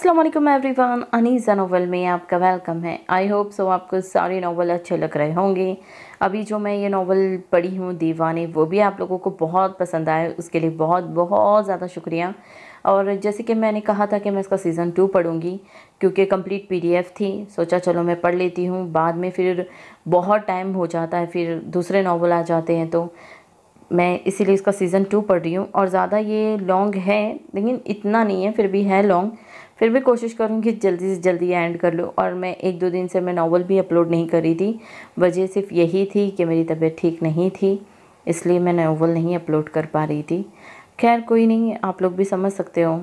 अस्सलाम वालेकुम everyone, Aniza novel में आपका वेलकम है। आई होप सो आपको सारे नोवेल अच्छे लग रहे होंगे। अभी जो मैं ये नोवेल पढ़ी हूँ दीवाने, वो भी आप लोगों को बहुत पसंद आए, उसके लिए बहुत बहुत ज़्यादा शुक्रिया। और जैसे कि मैंने कहा था कि मैं इसका सीज़न 2 पढ़ूँगी, क्योंकि कंप्लीट PDF थी, सोचा चलो मैं पढ़ लेती हूँ। बाद में फिर बहुत टाइम हो जाता है, फिर दूसरे नोवेल आ जाते हैं, तो मैं इसीलिए इसका सीज़न 2 पढ़ रही हूँ। और ज़्यादा ये लॉन्ग है, लेकिन इतना नहीं है, फिर भी है लॉन्ग। फिर भी कोशिश करूँगी जल्दी से जल्दी एंड कर लूँ। और मैं 1-2 दिन से मैं नॉवल भी अपलोड नहीं कर रही थी, वजह सिर्फ यही थी कि मेरी तबीयत ठीक नहीं थी, इसलिए मैं नॉवल नहीं अपलोड कर पा रही थी। खैर कोई नहीं, आप लोग भी समझ सकते हो।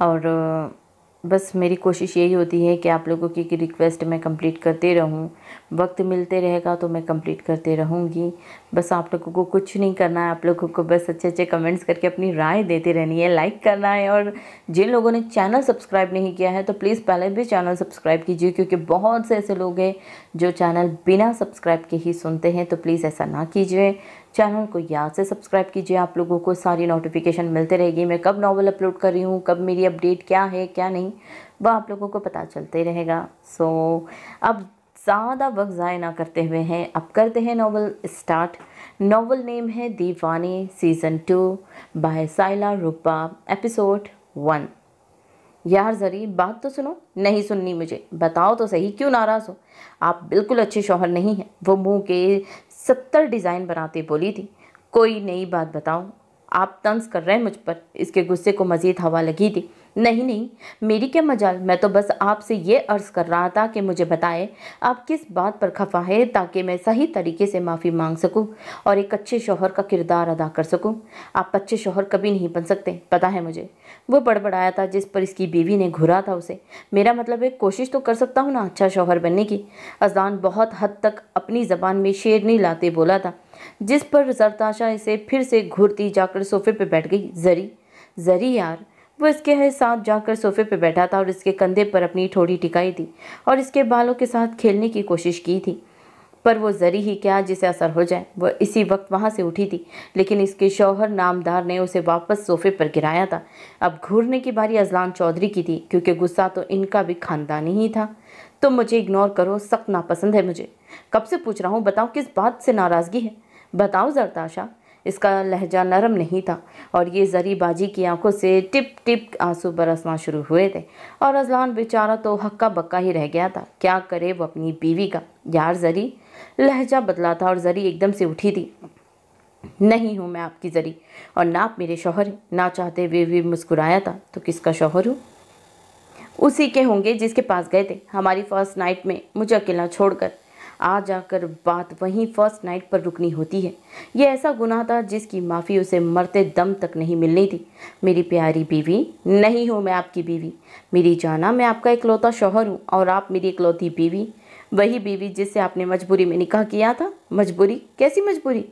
और बस मेरी कोशिश यही होती है कि आप लोगों की रिक्वेस्ट मैं कंप्लीट करते रहूं। वक्त मिलते रहेगा तो मैं कंप्लीट करते रहूंगी। बस आप लोगों को कुछ नहीं करना है, आप लोगों को बस अच्छे अच्छे कमेंट्स करके अपनी राय देते रहनी है, लाइक करना है। और जिन लोगों ने चैनल सब्सक्राइब नहीं किया है तो प्लीज़ पहले भी चैनल सब्सक्राइब कीजिए, क्योंकि बहुत से ऐसे लोग हैं जो चैनल बिना सब्सक्राइब के ही सुनते हैं। तो प्लीज़ ऐसा ना कीजिए, चैनल को याद से सब्सक्राइब कीजिए। आप लोगों को सारी नोटिफिकेशन मिलते रहेगी, मैं कब नॉवल अपलोड कर रही हूँ, कब मेरी अपडेट क्या है क्या नहीं, वह आप लोगों को पता चलते रहेगा। अब ज़्यादा वक्त ज़ाय ना करते हुए हैं, अब करते हैं नॉवल स्टार्ट। नॉवल नेम है दीवाने सीज़न 2 बाय साइला रूपा, एपिसोड 1। यार जरी बात तो सुनो। नहीं सुननी मुझे, बताओ तो सही क्यों नाराज़ हो। आप बिल्कुल अच्छे शौहर नहीं हैं, वो मुंह के 70 डिज़ाइन बनाते बोली थी। कोई नई बात बताओ। आप तंज कर रहे हैं मुझ पर। इसके गुस्से को मज़ीद हवा लगी थी। नहीं नहीं, मेरी क्या मजाल, मैं तो बस आपसे ये अर्ज़ कर रहा था कि मुझे बताएं आप किस बात पर खफा है, ताकि मैं सही तरीके से माफ़ी मांग सकूं और एक अच्छे शौहर का किरदार अदा कर सकूं। आप अच्छे शौहर कभी नहीं बन सकते, पता है मुझे। वो बड़बड़ाया था जिस पर इसकी बीवी ने घुरा था उसे। मेरा मतलब है कोशिश तो कर सकता हूँ ना अच्छा शौहर बनने की। अज़ान बहुत हद तक अपनी ज़बान में शेरनी लाते बोला था, जिस पर जरताशा इसे फिर से घूरती जाकर सोफे पे बैठ गई। जरी जरी यार। वो इसके साथ जाकर सोफे पे बैठा था और इसके कंधे पर अपनी ठोड़ी टिकाई थी और इसके बालों के साथ खेलने की कोशिश की थी। पर वो जरी ही क्या जिसे असर हो जाए। वह इसी वक्त वहाँ से उठी थी, लेकिन इसके शौहर नामदार ने उसे वापस सोफे पर गिराया था। अब घूरने की बारी अजलान चौधरी की थी, क्योंकि गुस्सा तो इनका भी खानदानी ही था। तुम मुझे इग्नोर करो, सख्त नापसंद है मुझे। कब से पूछ रहा हूँ, बताओ किस बात से नाराज़गी है, बताओ जरताशा। इसका लहजा नरम नहीं था और ये जरी बाजी की आंखों से टिप टिप आंसू बरसना शुरू हुए थे। और अजलान बेचारा तो हक्का बक्का ही रह गया था, क्या करे वो अपनी बीवी का। यार जरी। लहजा बदला था और जरी एकदम से उठी थी। नहीं हूँ मैं आपकी जरी, और ना आप मेरे शौहर। ना चाहते हुए भी मुस्कुराया था। तो किसका शौहर हूँ? उसी के होंगे जिसके पास गए थे हमारी फर्स्ट नाइट में, मुझे अकेला छोड़कर। आ जाकर बात वहीं फर्स्ट नाइट पर रुकनी होती है। ये ऐसा गुनाह था जिसकी माफ़ी उसे मरते दम तक नहीं मिलनी थी। मेरी प्यारी बीवी। नहीं हूँ मैं आपकी बीवी। मेरी जाना, मैं आपका इकलौता शौहर हूँ और आप मेरी इकलौती बीवी। वही बीवी जिससे आपने मजबूरी में निकाह किया था। मजबूरी? कैसी मजबूरी?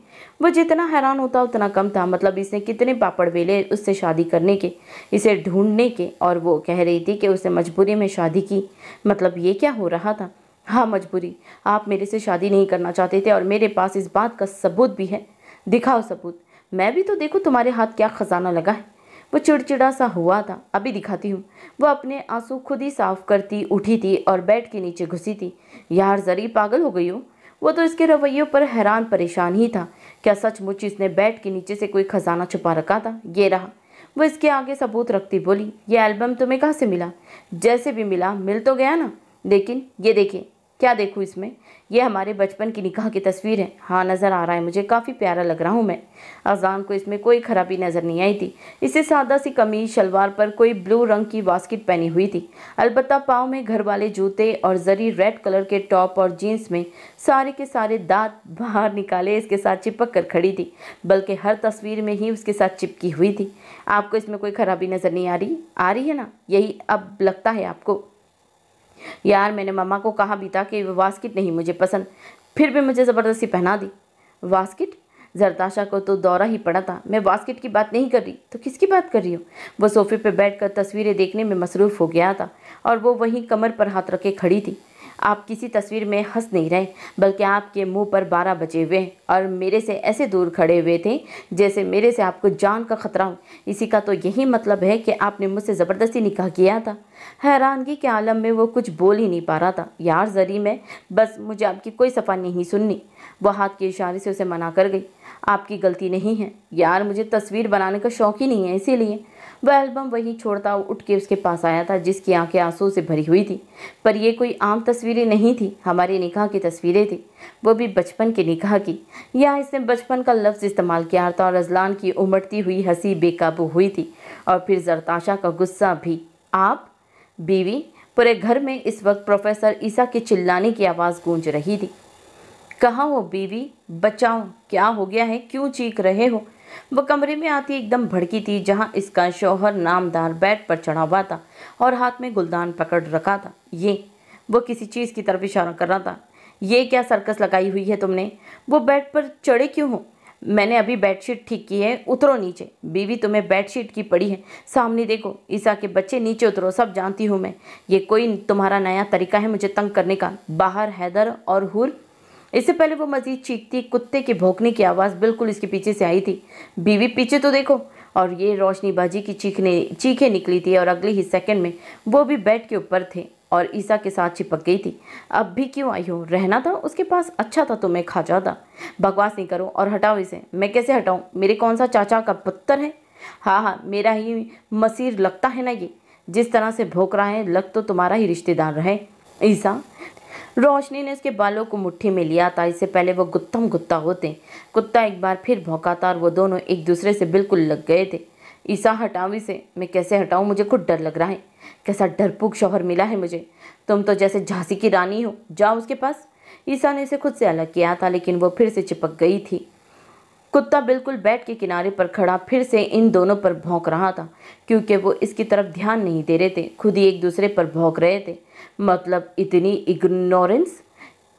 वो जितना हैरान होता उतना कम था। मतलब इसने कितने पापड़ बेले उससे शादी करने के, इसे ढूंढने के, और वो कह रही थी कि उसने मजबूरी में शादी की। मतलब ये क्या हो रहा था? हाँ मजबूरी। आप मेरे से शादी नहीं करना चाहते थे और मेरे पास इस बात का सबूत भी है। दिखाओ सबूत। मैं भी तो देखूं तुम्हारे हाथ क्या खजाना लगा है। वो चिड़चिड़ा सा हुआ था। अभी दिखाती हूँ। वो अपने आंसू खुद ही साफ करती उठी थी और बेड के नीचे घुसी थी। यार जरी पागल हो गई हो। वो तो इसके रवैयों पर हैरान परेशान ही था। क्या सचमुच इसने बेड के नीचे से कोई खजाना छुपा रखा था? ये रहा। वो इसके आगे सबूत रखती बोली, ये एल्बम तुम्हें कहाँ से मिला? जैसे भी मिला, मिल तो गया ना। लेकिन ये देखिए। क्या देखूँ इसमें? यह हमारे बचपन की निकाह की तस्वीर है। हाँ नज़र आ रहा है मुझे, काफ़ी प्यारा लग रहा हूँ मैं। अजान को इसमें कोई खराबी नज़र नहीं आई थी। इसे सादा सी कमीज, शलवार पर कोई ब्लू रंग की वास्किट पहनी हुई थी। अलबत्ता पाँव में घर वाले जूते और जरी रेड कलर के टॉप और जीन्स में सारे के सारे दांत बाहर निकाले इसके साथ चिपक कर खड़ी थी, बल्कि हर तस्वीर में ही उसके साथ चिपकी हुई थी। आपको इसमें कोई खराबी नज़र नहीं आ रही? आ रही है ना? यही अब लगता है आपको? यार मैंने मम्मा को कहा भी था कि वास्किट नहीं मुझे पसंद, फिर भी मुझे ज़बरदस्ती पहना दी। वास्किट? जरताशा को तो दौरा ही पड़ा था। मैं वास्किट की बात नहीं कर रही तो किसकी बात कर रही हूँ? वो सोफे पर बैठकर तस्वीरें देखने में मसरूफ़ हो गया था और वो वहीं कमर पर हाथ रखे खड़ी थी। आप किसी तस्वीर में हंस नहीं रहे, बल्कि आपके मुंह पर 12 बजे हुए हैं और मेरे से ऐसे दूर खड़े हुए थे जैसे मेरे से आपको जान का खतरा हो। इसी का तो यही मतलब है कि आपने मुझसे ज़बरदस्ती निकाह किया था। हैरानगी के आलम में वो कुछ बोल ही नहीं पा रहा था। यार जरी में बस मुझे आपकी कोई सफ़ा नहीं सुननी। वह हाथ के इशारे से उसे मना कर गई। आपकी गलती नहीं है यार, मुझे तस्वीर बनाने का शौक ही नहीं है, इसीलिए। वह एल्बम वहीं छोड़ता उठ के उसके पास आया था, जिसकी आंखें आंसू से भरी हुई थी। पर ये कोई आम तस्वीरें नहीं थी, हमारे निकाह की तस्वीरें थी, वो भी बचपन के निकाह की। यहाँ इसने बचपन का लफ्ज़ इस्तेमाल किया था और अजलान की उमड़ती हुई हंसी बेकाबू हुई थी, और फिर जरताशा का गुस्सा भी। आप बीवी? पूरे घर में इस वक्त प्रोफेसर ईसा के चिल्लाने की आवाज़ गूंज रही थी। कहाँ हो बीवी? बचाओ, क्या हो गया है, क्यों चीख रहे हो? वह कमरे में आती एकदम भड़की थी, जहाँ इसका शौहर नामदार बेड पर चढ़ा हुआ था और हाथ में गुलदान पकड़ रखा था। ये वो किसी चीज़ की तरफ इशारा कर रहा था। ये क्या सर्कस लगाई हुई है तुमने? वो बेड पर चढ़े क्यों हो? मैंने अभी बेडशीट ठीक की है, उतरो नीचे। बीवी तुम्हें बेडशीट की पड़ी है, सामने देखो। ईसा के बच्चे, नीचे उतरो, सब जानती हूँ मैं। ये कोई तुम्हारा नया तरीका है मुझे तंग करने का? बाहर हैदर और हुर। इससे पहले वो मजीद चीखती, कुत्ते के भौंकने की आवाज़ बिल्कुल इसके पीछे से आई थी। बीवी पीछे तो देखो। और ये रोशनीबाजी की चीखें निकली थी, और अगले ही सेकंड में वो भी बेड के ऊपर थे और ईसा के साथ चिपक गई थी। अब भी क्यों आई हो? रहना था उसके पास, अच्छा था तुम्हें खा जाता। बकवास नहीं करो और हटाओ इसे। मैं कैसे हटाऊं? मेरे कौन सा चाचा का पुत्र है? हाँ, मेरा ही मसीर लगता है ना ये। जिस तरह से भौंक रहा है, लग तो तुम्हारा ही रिश्तेदार रहे। ईसा। रोशनी ने उसके बालों को मुट्ठी में लिया था। इससे पहले वो गुत्थम गुत्ता होते, कुत्ता एक बार फिर भौंका था और वो दोनों एक दूसरे से बिल्कुल लग गए थे। ईसा, हटाओ इसे। मैं कैसे हटाऊं? मुझे खुद डर लग रहा है। कैसा डरपोक शौहर मिला है मुझे। तुम तो जैसे झांसी की रानी हो। जाओ उसके पास। ईसा ने इसे खुद से अलग किया था, लेकिन वो फिर से चिपक गई थी। कुत्ता बिल्कुल बेड के किनारे पर खड़ा फिर से इन दोनों पर भौंक रहा था, क्योंकि वो इसकी तरफ ध्यान नहीं दे रहे थे, खुद ही एक दूसरे पर भौंक रहे थे। मतलब इतनी इग्नोरेंस।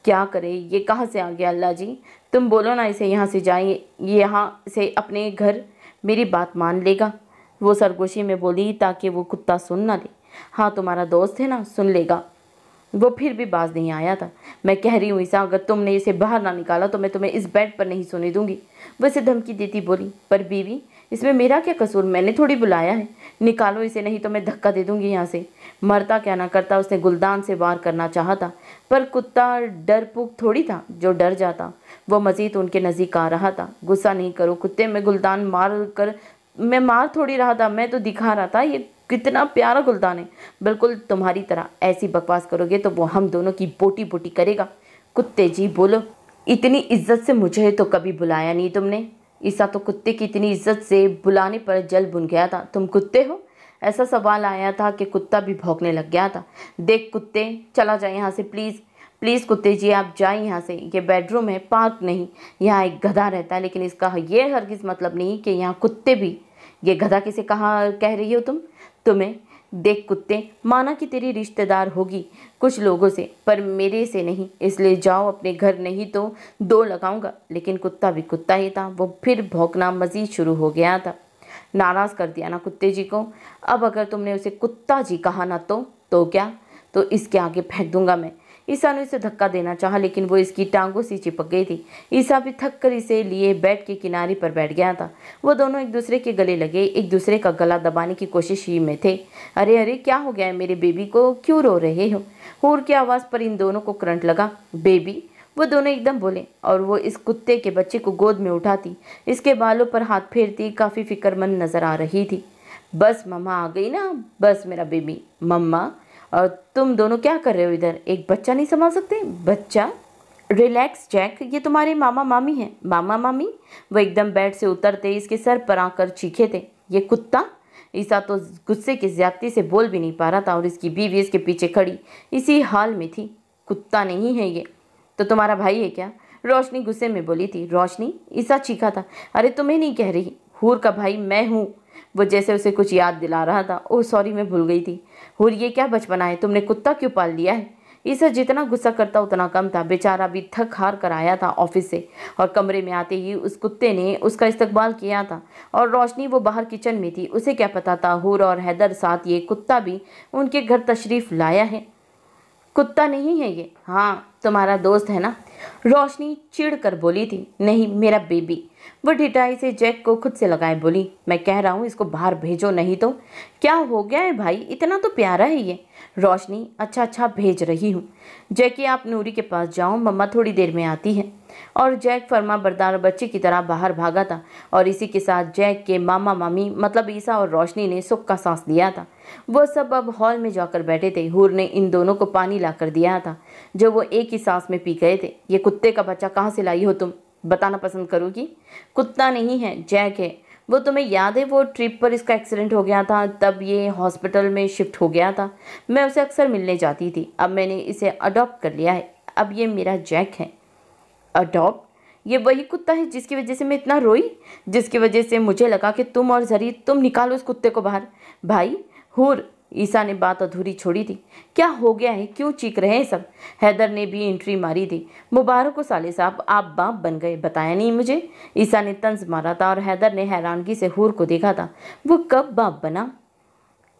क्या करे, ये कहाँ से आ गया? अल्लाह जी, तुम बोलो ना इसे यहाँ से जाइए, यहाँ से अपने घर। मेरी बात मान लेगा? वो सरगोशी में बोली, ताकि वो कुत्ता सुन ना ले। हाँ, तुम्हारा दोस्त है ना, सुन लेगा। वो फिर भी बाज नहीं आया था। मैं कह रही हूँ ईसा, अगर तुमने इसे बाहर ना निकाला तो मैं तुम्हें इस बेड पर नहीं सोने दूंगी। वैसे धमकी देती बोली। पर बीवी, इसमें मेरा क्या कसूर? मैंने थोड़ी बुलाया है। निकालो इसे, नहीं तो मैं धक्का दे दूंगी यहाँ से। मरता क्या ना करता, उसने गुलदान से वार करना चाहा था, पर कुत्ता डरपोक थोड़ी था जो डर जाता। वो मजीद उनके नज़दीक आ रहा था। गुस्सा नहीं करो कुत्ते, मैं गुलदान मैं मार थोड़ी रहा था, मैं तो दिखा रहा था ये कितना प्यारा गुलदान है। बिल्कुल तुम्हारी तरह। ऐसी बकवास करोगे तो वो हम दोनों की बोटी बोटी करेगा। कुत्ते जी बोलो। इतनी इज्जत से मुझे तो कभी बुलाया नहीं तुमने। ईसा तो कुत्ते की इतनी इज्जत से बुलाने पर जल बुन गया था। तुम कुत्ते हो? ऐसा सवाल आया था कि कुत्ता भी भौंकने लग गया था। देख कुत्ते, चला जाए यहाँ से प्लीज़। प्लीज़ कुत्ते जी, आप जाएं यहाँ से। ये बेडरूम है, पार्क नहीं। यहाँ एक गधा रहता है, लेकिन इसका ये हरगिज़ मतलब नहीं कि यहाँ कुत्ते भी। ये गधा किसे कहाँ कह रही हो तुम? तुम्हें। देख कुत्ते, माना कि तेरी रिश्तेदार होगी कुछ लोगों से, पर मेरे से नहीं, इसलिए जाओ अपने घर, नहीं तो दो लगाऊंगा। लेकिन कुत्ता भी कुत्ता ही था। वो फिर भौंकना मजीद शुरू हो गया था। नाराज़ कर दिया ना कुत्ते जी को। अब अगर तुमने उसे कुत्ता जी कहा ना तो क्या? तो इसके आगे फेंक दूंगा मैं। ईसा ने उसे धक्का देना चाहा, लेकिन वो इसकी टांगों से चिपक गई थी। ईसा भी थक कर इसे लिए बेड के किनारे पर बैठ गया था। वो दोनों एक दूसरे के गले लगे, एक दूसरे का गला दबाने की कोशिश ही में थे। अरे अरे, क्या हो गया है मेरे बेबी को? क्यों रो रहे हो? हूर की आवाज़ पर इन दोनों को करंट लगा। बेबी? वो दोनों एकदम बोले, और वो इस कुत्ते के बच्चे को गोद में उठाती, इसके बालों पर हाथ फेरती, काफ़ी फिक्रमंद नजर आ रही थी। बस मम्मा आ गई ना, बस मेरा बेबी। मम्मा, और तुम दोनों क्या कर रहे हो इधर? एक बच्चा नहीं संभाल सकते? बच्चा? रिलैक्स जैक, ये तुम्हारे मामा मामी हैं। मामा मामी? वो एकदम बेड से उतरते इसके सर पर आकर चीखे थे। ये कुत्ता? ईसा तो गुस्से की ज्यादती से बोल भी नहीं पा रहा था, और इसकी बीवी इसके पीछे खड़ी इसी हाल में थी। कुत्ता नहीं है ये तो तुम्हारा भाई है क्या? रोशनी गुस्से में बोली थी। रोशनी? ईसा चीखा था। अरे तुम्हें नहीं कह रही, हूर का भाई मैं हूँ। वो जैसे उसे कुछ याद दिला रहा था। ओह सॉरी, मैं भूल गई थी। हूर, ये क्या बचपना है, तुमने कुत्ता क्यों पाल लिया है? ईसा जितना गुस्सा करता उतना कम था। बेचारा भी थक हार कर आया था ऑफिस से, और कमरे में आते ही उस कुत्ते ने उसका इस्तकबाल किया था। और रोशनी वो बाहर किचन में थी, उसे क्या पता था हूर और हैदर साथ ये कुत्ता भी उनके घर तशरीफ़ लाया है। कुत्ता नहीं है ये, हाँ तुम्हारा दोस्त है ना। रोशनी चिढ़ कर बोली थी। नहीं, मेरा बेबी। वो ढिठाई से जैक को खुद से लगाए बोली, मैं कह रहा हूँ इसको बाहर भेजो, नहीं तो। क्या हो गया है भाई, इतना तो प्यारा है ये। रोशनी, अच्छा अच्छा भेज रही हूँ। जैकी, आप नूरी के पास जाओ, मम्मा थोड़ी देर में आती है। और जैक फर्मा बरदार बच्चे की तरह बाहर भागा था और इसी के साथ जैक के मामा मामी मतलब ईसा और रोशनी ने सुख का सांस लिया था। वो सब अब हॉल में जाकर बैठे थे। हूर ने इन दोनों को पानी ला कर दिया था जो वो एक ही सांस में पी गए थे। ये कुत्ते का बच्चा कहाँ से लाई हो तुम, बताना पसंद करोगी? कुत्ता नहीं है, जैक है। वो तुम्हें याद है वो ट्रिप पर इसका एक्सीडेंट हो गया था, तब ये हॉस्पिटल में शिफ्ट हो गया था। मैं उसे अक्सर मिलने जाती थी, अब मैंने इसे अडॉप्ट कर लिया है। अब ये मेरा जैक है। अडॉप्ट? ये वही कुत्ता है जिसकी वजह से मैं इतना रोई, जिसकी वजह से मुझे लगा कि तुम और जरी तुम निकालो इस कुत्ते को बाहर। भाई हूर, ईसा ने बात अधूरी छोड़ी थी। क्या हो गया है, क्यों चीख रहे हैं सब? हैदर ने भी एंट्री मारी थी। मुबारक हो साले साहब, आप बाप बन गए, बताया नहीं मुझे? ईसा ने तंज मारा था और हैदर ने हैरानगी से हूर को देखा था। वो कब बाप बना?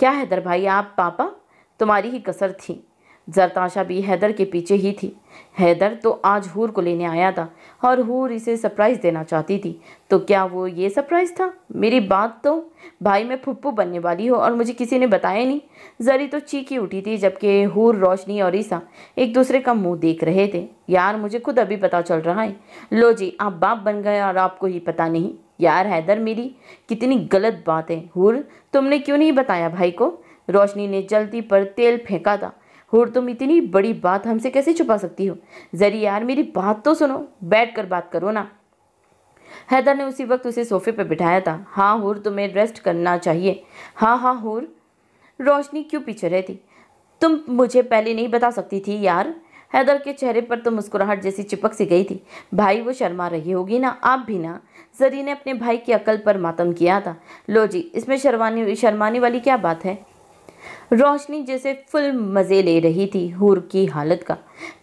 क्या हैदर भाई, आप पापा? तुम्हारी ही कसर थी। जरताशा भी हैदर के पीछे ही थी। हैदर तो आज हूर को लेने आया था और हूर इसे सरप्राइज़ देना चाहती थी। तो क्या वो ये सरप्राइज़ था? मेरी बात तो, भाई मैं फुप्पू बनने वाली हूँ और मुझे किसी ने बताया नहीं। जरी तो चीखी उठी थी जबकि हूर, रोशनी और ईसा एक दूसरे का मुंह देख रहे थे। यार मुझे खुद अभी पता चल रहा है। लो जी, आप बाप बन गए और आपको ही पता नहीं। यार हैदर, मेरी कितनी गलत बात है। हूर, तुमने क्यों नहीं बताया भाई को? रोशनी ने जल्दी पर तेल फेंका था। हूर, तुम इतनी बड़ी बात हमसे कैसे छुपा सकती हो? जरी यार मेरी बात तो सुनो, बैठ कर बात करो ना। हैदर ने उसी वक्त उसे सोफे पर बिठाया था। हाँ हूर, तुम्हें रेस्ट करना चाहिए। हाँ हाँ हूर। रोशनी क्यों पीछे रहती? तुम मुझे पहले नहीं बता सकती थी यार? हैदर के चेहरे पर तो मुस्कुराहट जैसी चिपक सी गई थी। भाई वो शर्मा रही होगी ना, आप भी ना। जरी ने अपने भाई की अकल पर मातम किया था। लो जी, इसमें शर्माने वाली क्या बात है? रोशनी जैसे फुल मज़े ले रही थी हूर की हालत का।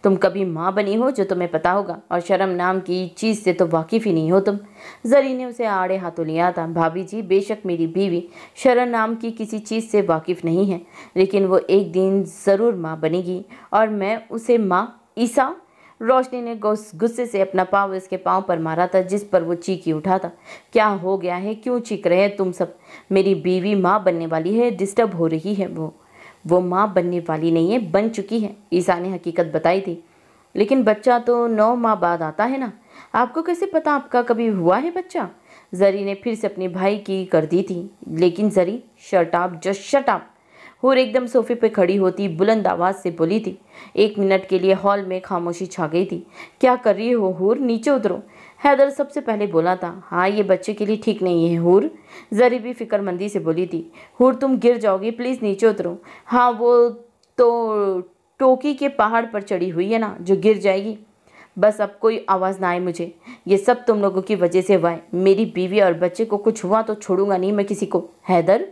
तुम कभी माँ बनी हो जो तुम्हें पता होगा, और शर्म नाम की चीज़ से तो वाकिफ़ ही नहीं हो तुम। जरी ने उसे आड़े हाथों लिया था। भाभी जी, बेशक मेरी बीवी शर्म नाम की किसी चीज़ से वाकिफ़ नहीं है, लेकिन वो एक दिन ज़रूर माँ बनेगी और मैं उसे माँ। ईसा, रोशनी ने गुस्से से अपना पाँव इसके पाँव पर मारा था जिस पर वो चीखी उठा था। क्या हो गया है, क्यों चीख रहे हैं तुम सब? मेरी बीवी माँ बनने वाली है, डिस्टर्ब हो रही है। वो माँ बनने वाली नहीं है, बन चुकी है। ईसा ने हकीकत बताई थी। लेकिन बच्चा तो 9 माह बाद आता है ना। आपको कैसे पता आपका कभी हुआ है बच्चा? जरी ने फिर से अपने भाई की कर दी थी। लेकिन जरी, shut up, just shut up. हूर एकदम सोफे पे खड़ी होती बुलंद आवाज़ से बोली थी। 1 मिनट के लिए हॉल में खामोशी छा गई थी। क्या कर रही हो हूर, नीचे उतरो। हैदर सबसे पहले बोला था। हाँ, ये बच्चे के लिए ठीक नहीं है हूर। जरी भी फिक्रमंदी से बोली थी। हूर, तुम गिर जाओगी, प्लीज़ नीचे उतरो। हाँ, वो तो टोकी के पहाड़ पर चढ़ी हुई है ना, जो गिर जाएगी। बस अब कोई आवाज़ ना आए मुझे। ये सब तुम लोगों की वजह से हुआ है। मेरी बीवी और बच्चे को कुछ हुआ तो छोड़ूंगा नहीं मैं किसी को। हैदर,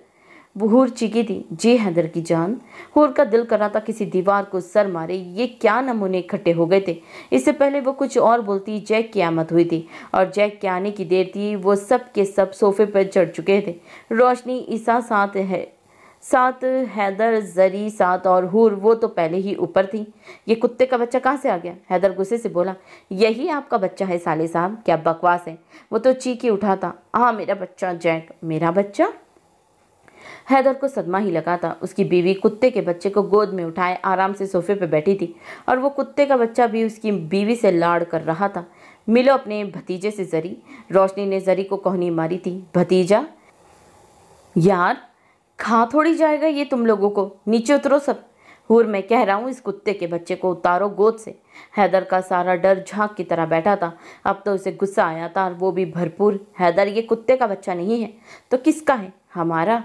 वो हूर चीखी थी। जी हैदर की जान। हूर का दिल कर रहा था किसी दीवार को सर मारे। ये क्या नमूने इकट्ठे हो गए थे। इससे पहले वो कुछ और बोलती, जैक की आमद हुई थी और जैक के आने की देर थी। वो सब के सब सोफे पर चढ़ चुके थे। रोशनी, ईसा साथ हैदर, जरी साथ और हूर वो तो पहले ही ऊपर थी। ये कुत्ते का बच्चा कहाँ से आ गया? हैदर गुस्से से बोला। यही आपका बच्चा है साले साहब, क्या बकवास है? वो तो चीखी उठा था। हाँ, मेरा बच्चा जैक। मेरा बच्चा? हैदर को सदमा ही लगा था। उसकी बीवी कुत्ते के बच्चे को गोद में उठाए आराम से सोफे पर बैठी थी और वो कुत्ते का बच्चा भी उसकी बीवी से लाड़ कर रहा था। मिलो अपने भतीजे से जरी। रोशनी ने जरी को कोहनी मारी थी। भतीजा? यार, खा थोड़ी जाएगा ये तुम लोगों को। नीचे उतरो सब। हूर, मैं कह रहा हूँ इस कुत्ते के बच्चे को उतारो गोद से। हैदर का सारा डर झांक की तरह बैठा था। अब तो उसे गुस्सा आया था और वो भी भरपूर। हैदर, ये कुत्ते का बच्चा नहीं है तो किसका है? हमारा।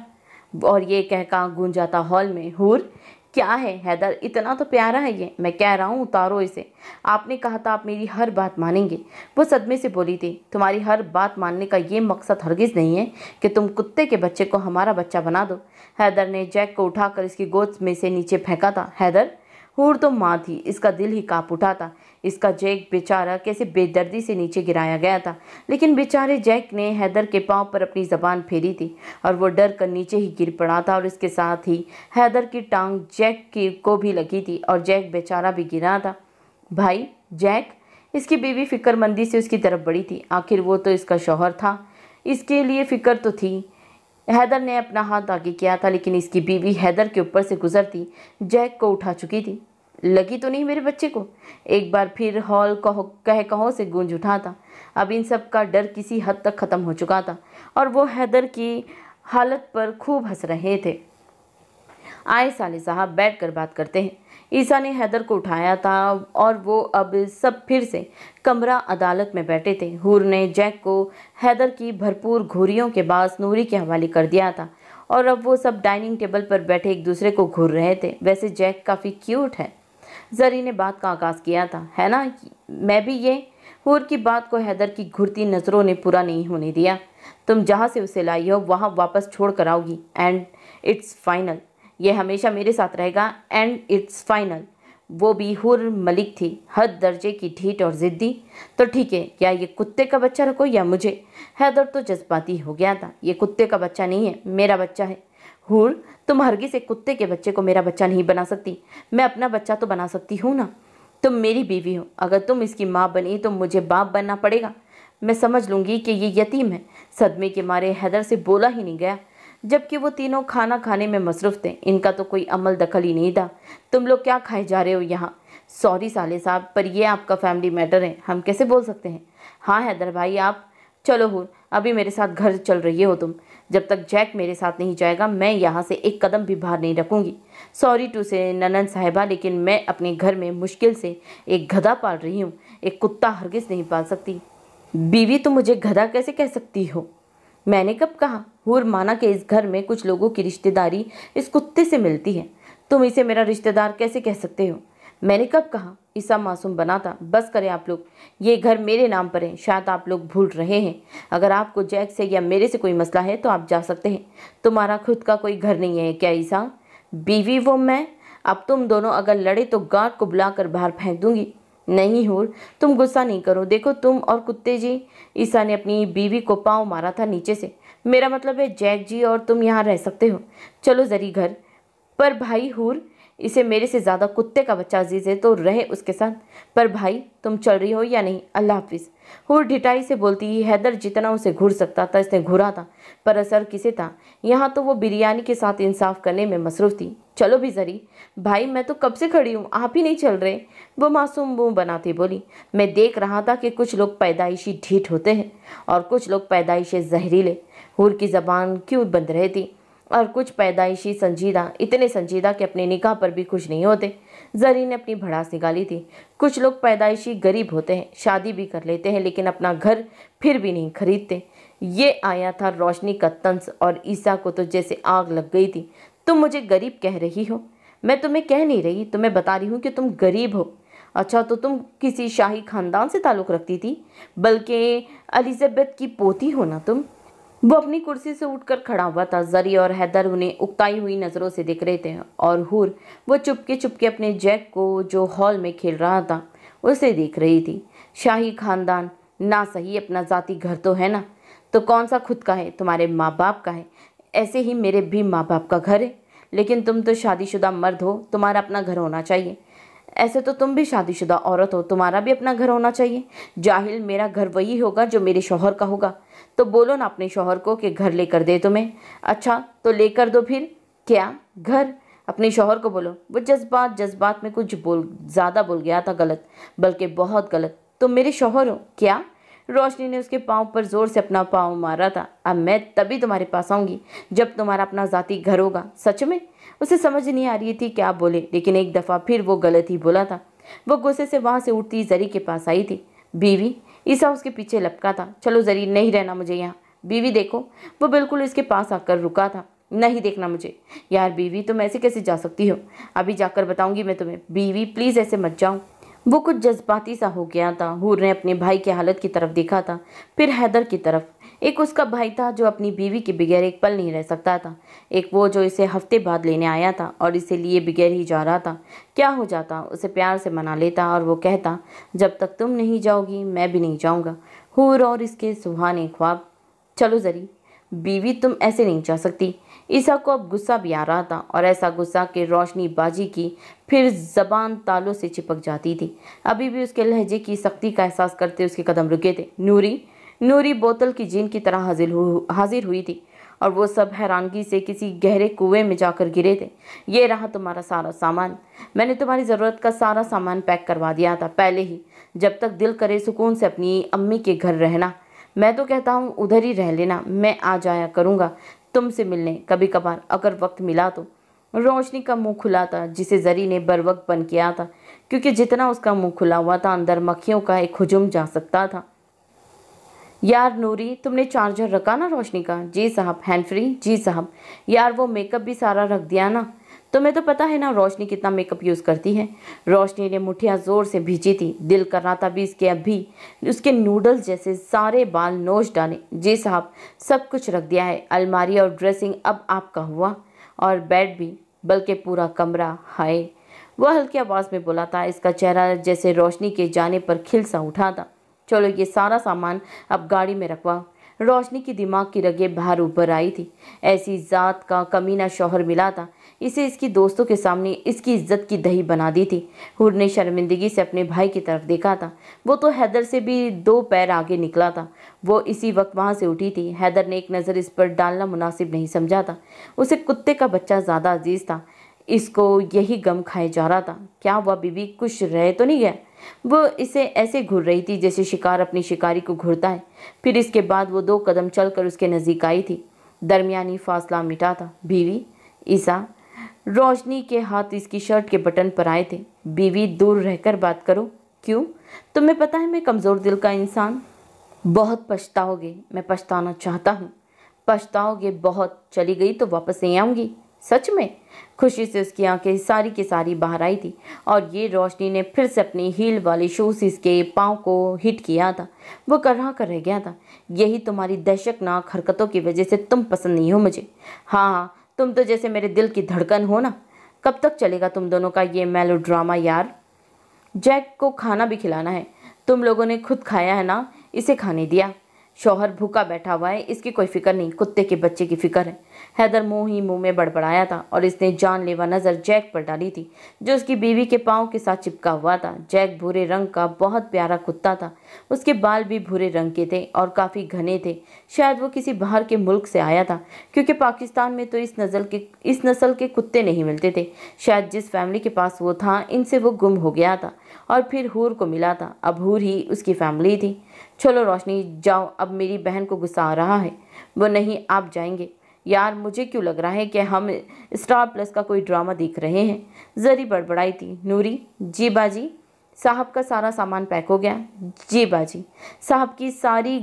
और ये कहका गूंजा था हॉल में। हूर, क्या है हैदर, इतना तो प्यारा है ये। मैं कह रहा हूँ उतारो इसे। आपने कहा था आप मेरी हर बात मानेंगे। वो सदमे से बोली थी। तुम्हारी हर बात मानने का ये मकसद हरगिज़ नहीं है कि तुम कुत्ते के बच्चे को हमारा बच्चा बना दो। हैदर ने जैक को उठाकर इसकी गोद में से नीचे फेंका था। हैदर, हूर तो माँ थी, इसका दिल ही काँप उठा था। इसका जैक बेचारा कैसे बेदर्दी से नीचे गिराया गया था, लेकिन बेचारे जैक ने हैदर के पाँव पर अपनी ज़बान फेरी थी और वो डर कर नीचे ही गिर पड़ा था और इसके साथ ही हैदर की टांग जैक को भी लगी थी और जैक बेचारा भी गिरा था। भाई जैक, इसकी बीवी फिक्रमंदी से उसकी तरफ बढ़ी थी। आखिर वो तो इसका शौहर था, इसके लिए फिक्र तो थी। हैदर ने अपना हाथ आगे किया था, लेकिन इसकी बीवी हैदर के ऊपर से गुजरती जैक को उठा चुकी थी। लगी तो नहीं मेरे बच्चे को? एक बार फिर हॉल कह कहो से गूंज उठा था। अब इन सब का डर किसी हद तक ख़त्म हो चुका था और वो हैदर की हालत पर खूब हंस रहे थे। आए साले साहब, बैठ कर बात करते हैं। ईसा ने हैदर को उठाया था और वो अब सब फिर से कमरा अदालत में बैठे थे। हूर ने जैक को हैदर की भरपूर घूरियों के बाद नूरी के हवाले कर दिया था और अब वो सब डाइनिंग टेबल पर बैठे एक दूसरे को घूर रहे थे। वैसे जैक काफ़ी क्यूट है, जरी ने बात का आगाज़ किया था, है ना? मैं भी ये। हूर की बात को हैदर की घुरती नज़रों ने पूरा नहीं होने दिया। तुम जहाँ से उसे लाई हो वहाँ वापस छोड़ कर आओगी एंड इट्स फाइनल। ये हमेशा मेरे साथ रहेगा एंड इट्स फाइनल। वो भी हुर मलिक थी, हद दर्जे की ढीठ और ज़िद्दी। तो ठीक है, या ये कुत्ते का बच्चा रखो या मुझे। हैदर तो जज्बाती हो गया था। ये कुत्ते का बच्चा नहीं है, मेरा बच्चा है। हुर, तुम हरगिज़ एक कुत्ते के बच्चे को मेरा बच्चा नहीं बना सकती। मैं अपना बच्चा तो बना सकती हूँ ना। तुम मेरी बीवी हो, अगर तुम इसकी माँ बनी तो मुझे बाप बनना पड़ेगा। मैं समझ लूँगी कि ये यतीम है। सदमे के मारे हैदर से बोला ही नहीं गया, जबकि वो तीनों खाना खाने में मसरूफ़ थे। इनका तो कोई अमल दखल ही नहीं था। तुम लोग क्या खाए जा रहे हो यहाँ? सॉरी साले साहब, पर ये आपका फैमिली मैटर है, हम कैसे बोल सकते हैं। हाँ हैदर भाई, आप चलो। हुर, अभी मेरे साथ घर चल रही हो तुम। जब तक जैक मेरे साथ नहीं जाएगा मैं यहाँ से एक कदम भी बाहर नहीं रखूँगी। सॉरी टू से ननन साहिबा, लेकिन मैं अपने घर में मुश्किल से एक गधा पाल रही हूँ, एक कुत्ता हरगिज़ नहीं पाल सकती। बीवी, तुम मुझे गधा कैसे कह सकती हो? मैंने कब कहा? हूर माना कि इस घर में कुछ लोगों की रिश्तेदारी इस कुत्ते से मिलती है। तुम इसे मेरा रिश्तेदार कैसे कह सकते हो? मैंने कब कहा? ईसा मासूम बना था। बस करें आप लोग, ये घर मेरे नाम पर है। शायद आप लोग भूल रहे हैं। अगर आपको जैक से या मेरे से कोई मसला है तो आप जा सकते हैं। तुम्हारा खुद का कोई घर नहीं है क्या ईसा? बीवी वो मैं। अब तुम दोनों अगर लड़े तो गार्ड को बुलाकर बाहर फेंक दूंगी। नहीं हूर, तुम गुस्सा नहीं करो। देखो तुम और कुत्ते जी। ईसा ने अपनी बीवी को पाँव मारा था नीचे से। मेरा मतलब है जैक जी और तुम यहाँ रह सकते हो। चलो जरी घर। पर भाई हूर, इसे मेरे से ज़्यादा कुत्ते का बच्चा अजीज़ है तो रहे उसके साथ। पर भाई, तुम चल रही हो या नहीं? अल्लाह हाफिज़। हूर ढिठाई से बोलती ही हैदर जितना उसे घूर सकता था इसने घूरा था, पर असर किसे था? यहाँ तो वो बिरयानी के साथ इंसाफ करने में मसरूफ़ थी। चलो भी जरी। भाई, मैं तो कब से खड़ी हूँ, आप ही नहीं चल रहे। वो मासूम मुँह बनाती बोली, मैं देख रहा था कि कुछ लोग पैदाइशी ढीठ होते हैं और कुछ लोग पैदाइशी जहरीले। हूर की ज़बान क्यों बंद रहती? और कुछ पैदाइशी संजीदा, इतने संजीदा कि अपनी निगाह पर भी खुश नहीं होते। जरी ने अपनी भड़ास निकाली थी। कुछ लोग पैदाइशी गरीब होते हैं, शादी भी कर लेते हैं, लेकिन अपना घर फिर भी नहीं खरीदते। ये आया था रोशनी का तंस और ईसा को तो जैसे आग लग गई थी। तुम मुझे गरीब कह रही हो? मैं तुम्हें कह नहीं रही, तुम्हें बता रही हूँ कि तुम गरीब हो। अच्छा, तो तुम किसी शाही खानदान से ताल्लुक़ रखती थी, बल्कि एलिजाबेथ की पोती हो ना तुम। वो अपनी कुर्सी से उठकर खड़ा हुआ था। जरी और हैदर उन्हें उकताई हुई नज़रों से देख रहे थे और हूर वो चुपके चुपके अपने जैक को जो हॉल में खेल रहा था उसे देख रही थी। शाही खानदान ना सही, अपना ज़ाती घर तो है ना। तो कौन सा खुद का है? तुम्हारे माँ बाप का है। ऐसे ही मेरे भी माँ बाप का घर है, लेकिन तुम तो शादीशुदा मर्द हो, तुम्हारा अपना घर होना चाहिए। ऐसे तो तुम भी शादीशुदा औरत हो, तुम्हारा भी अपना घर होना चाहिए। जाहिल, मेरा घर वही होगा जो मेरे शौहर का होगा। तो बोलो ना अपने शौहर को कि घर लेकर दे तुम्हें। अच्छा, तो लेकर दो फिर। क्या घर? अपने शौहर को बोलो। वो जज्बात में कुछ ज़्यादा बोल गया था, गलत, बल्कि बहुत गलत। तुम मेरे शौहर हो क्या? रोशनी ने उसके पाँव पर ज़ोर से अपना पाँव मारा था। अब मैं तभी तुम्हारे पास आऊँगी जब तुम्हारा अपना ज़ाती घर होगा। सच में? उसे समझ नहीं आ रही थी क्या बोले, लेकिन एक दफ़ा फिर वो गलत ही बोला था। वो गुस्से से वहाँ से उठती जरी के पास आई थी। बीवी, ईसा उसके पीछे लपका था। चलो जरी, नहीं रहना मुझे यहाँ। बीवी देखो। वो बिल्कुल इसके पास आकर रुका था। नहीं देखना मुझे। यार बीवी, तुम ऐसे कैसे जा सकती हो? अभी जाकर बताऊँगी मैं तुम्हें। बीवी प्लीज़ ऐसे मत जाओ। वो कुछ जज्बाती सा हो गया था। हूर ने अपने भाई की हालत की तरफ देखा था, फिर हैदर की तरफ। एक उसका भाई था जो अपनी बीवी के बगैर एक पल नहीं रह सकता था। एक वो जो इसे हफ्ते बाद लेने आया था और इसे लिए बगैर ही जा रहा था। क्या हो जाता, उसे प्यार से मना लेता और वो कहता, जब तक तुम नहीं जाओगी मैं भी नहीं जाऊँगा। हूर और इसके सुहाने ख्वाब। चलो जरी बीवी, तुम ऐसे नहीं जा सकती। ईसा को अब गुस्सा भी आ रहा था, और ऐसा गुस्सा कि रोशनी बाजी की फिर जबान तालों से चिपक जाती थी। अभी भी उसके लहजे की सख्ती का एहसास करते उसके कदम रुके थे। नूरी नूरी बोतल की जीन की तरह हाजिर हुई थी, और वो सब हैरानगी से किसी गहरे कुएं में जाकर गिरे थे। ये रहा तुम्हारा सारा सामान। मैंने तुम्हारी ज़रूरत का सारा सामान पैक करवा दिया था पहले ही, जब तक दिल करे सुकून से अपनी अम्मी के घर रहना। मैं तो कहता हूँ उधर ही रह लेना, मैं आ जाया करूँगा तुमसे मिलने कभी कभार, अगर वक्त मिला तो। रोशनी का मुंह खुला था, जिसे जरी ने बर वक्त बंद किया था, क्योंकि जितना उसका मुंह खुला हुआ था अंदर मक्खियों का एक हुजूम जा सकता था। यार नूरी, तुमने चार्जर रखा ना रोशनी का? जी साहब। Hand free? जी साहब। यार वो मेकअप भी सारा रख दिया ना? तुम्हें तो पता है ना रोशनी कितना मेकअप यूज़ करती है। रोशनी ने मुठ्ठियाँ ज़ोर से भींची थी। दिल कर रहा था भी इसके अभी उसके नूडल्स जैसे सारे बाल नोच डाले। जी साहब, सब कुछ रख दिया है। अलमारी और ड्रेसिंग अब आपका हुआ, और बेड भी, बल्कि पूरा कमरा। हाय, वह हल्की आवाज़ में बोला था। इसका चेहरा जैसे रोशनी के जाने पर खिल सा उठा था। चलो ये सारा सामान अब गाड़ी में रखवा। रोशनी की दिमाग की रगें बाहर ऊपर आई थी। ऐसी जात का कमीना शौहर मिला था, इसे इसकी दोस्तों के सामने इसकी इज्जत की दही बना दी थी। हुर ने शर्मिंदगी से अपने भाई की तरफ देखा था। वो तो हैदर से भी 2 पैर आगे निकला था। वो इसी वक्त वहाँ से उठी थी। हैदर ने एक नज़र इस पर डालना मुनासिब नहीं समझा था। उसे कुत्ते का बच्चा ज़्यादा अजीज था। इसको यही गम खाए जा रहा था। क्या हुआ बीबी, कुछ रह तो नहीं गया? वो इसे ऐसे घूर रही थी जैसे शिकार अपनी शिकारी को घूरता है। फिर इसके बाद वो 2 कदम चलकर उसके नज़दीक आई थी। दरमियानी फासला मिटा था। बीवी, ईसा। रोशनी के हाथ इसकी शर्ट के बटन पर आए थे। बीवी, दूर रहकर बात करो। क्यों? तुम्हें पता है मैं कमज़ोर दिल का इंसान। बहुत पछताओगे। मैं पछताना चाहता हूँ। पछताओगे बहुत। चली गई तो वापस नहीं आऊँगी। सच में? खुशी से उसकी आंखें सारी की सारी बाहर आई थी, और ये रोशनी ने फिर से अपनी हील वाली शूज इसके पाँव को हिट किया था। वो करहा कर रह गया था। यही तुम्हारी दहशतनाक हरकतों की वजह से तुम पसंद नहीं हो मुझे। हाँ हाँ, तुम तो जैसे मेरे दिल की धड़कन हो ना। कब तक चलेगा तुम दोनों का ये मेलोड्रामा यार? जैक को खाना भी खिलाना है। तुम लोगों ने खुद खाया है ना, इसे खाने दिया। शौहर भूखा बैठा हुआ है, इसकी कोई फिक्र नहीं, कुत्ते के बच्चे की फिक्र है। हैदर मुंह ही मुंह में बड़बड़ाया था, और इसने जानलेवा नज़र जैक पर डाली थी, जो उसकी बीवी के पाँव के साथ चिपका हुआ था। जैक भूरे रंग का बहुत प्यारा कुत्ता था। उसके बाल भी भूरे रंग के थे और काफ़ी घने थे। शायद वो किसी बाहर के मुल्क से आया था, क्योंकि पाकिस्तान में तो इस नस्ल के कुत्ते नहीं मिलते थे। शायद जिस फैमिली के पास वो था, इनसे वो गुम हो गया था और फिर हूर को मिला था। अब हूर ही उसकी फैमिली थी। चलो रोशनी जाओ, अब मेरी बहन को गुस्सा आ रहा है। वो नहीं, आप जाएंगे। यार मुझे क्यों लग रहा है कि हम स्टार प्लस का कोई ड्रामा देख रहे हैं। जरी बड़बड़ाई थी। नूरी, जी बाजी। साहब का सारा सामान पैक हो गया? जी बाजी। साहब की सारी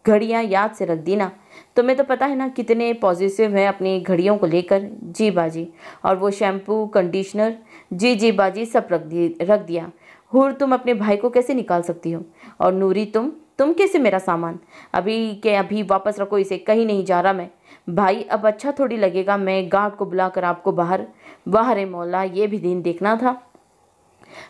घड़ियाँ याद से रख दी ना? तुम्हें तो पता है ना कितने पॉजिटिव हैं अपनी घड़ियों को लेकर। जी बाजी। और वो शैम्पू, कंडीशनर? जी जी बाजी, सब रख दिया। हूर, तुम अपने भाई को कैसे निकाल सकती हो? और नूरी, तुम कैसे मेरा सामान? अभी के अभी वापस रखो इसे, कहीं नहीं जा रहा मैं। भाई, अब अच्छा थोड़ी लगेगा मैं गार्ड को बुलाकर आपको बाहर। वाह रे मौला, ये भी दिन देखना था।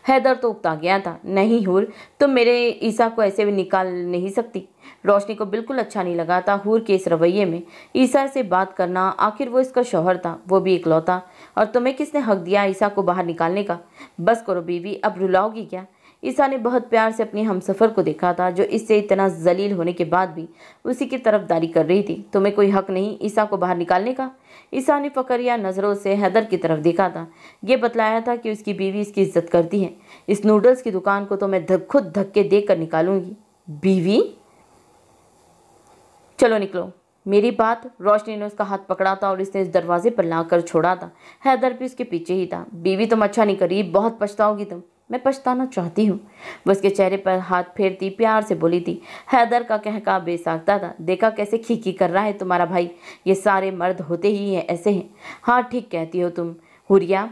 हैदर तो उकता गया था। नहीं हूर, तुम मेरे ईसा को ऐसे भी निकाल नहीं सकती। रोशनी को बिल्कुल अच्छा नहीं लगा था हूर के इस रवैये में। ईसा से बात करना, आखिर वो इसका शौहर था, वो भी इकलौता। और तुम्हें किसने हक दिया ईसा को बाहर निकालने का? बस करो बीवी, अब रुलाओगी क्या? ईसा ने बहुत प्यार से अपनी हमसफ़र को देखा था, जो इससे इतना जलील होने के बाद भी उसी की तरफदारी कर रही थी। तुम्हें कोई हक नहीं ईसा को बाहर निकालने का? ईसा ने फकरिया नज़रों से हैदर की तरफ देखा था। ये बतलाया था कि उसकी बीवी इसकी इज्जत करती है। इस नूडल्स की दुकान को तो मैं खुद धक्के देकर निकालूंगी। बीवी? चलो निकलो। मेरी बात। रोशनी ने उसका हाथ पकड़ा था और इसने इस दरवाजे पर लाकर छोड़ा था। हैदर भी उसके पीछे ही था। बीवी, तुम अच्छा नहीं करी, बहुत पछताओगी तुम। मैं पछताना चाहती हूँ। वो उसके चेहरे पर हाथ फेरती प्यार से बोली थी। हैदर का कहका बेसाख्ता था। देखा कैसे खीखी कर रहा है तुम्हारा भाई। ये सारे मर्द होते ही हैं, ऐसे हैं। हाँ ठीक कहती हो तुम हुरिया,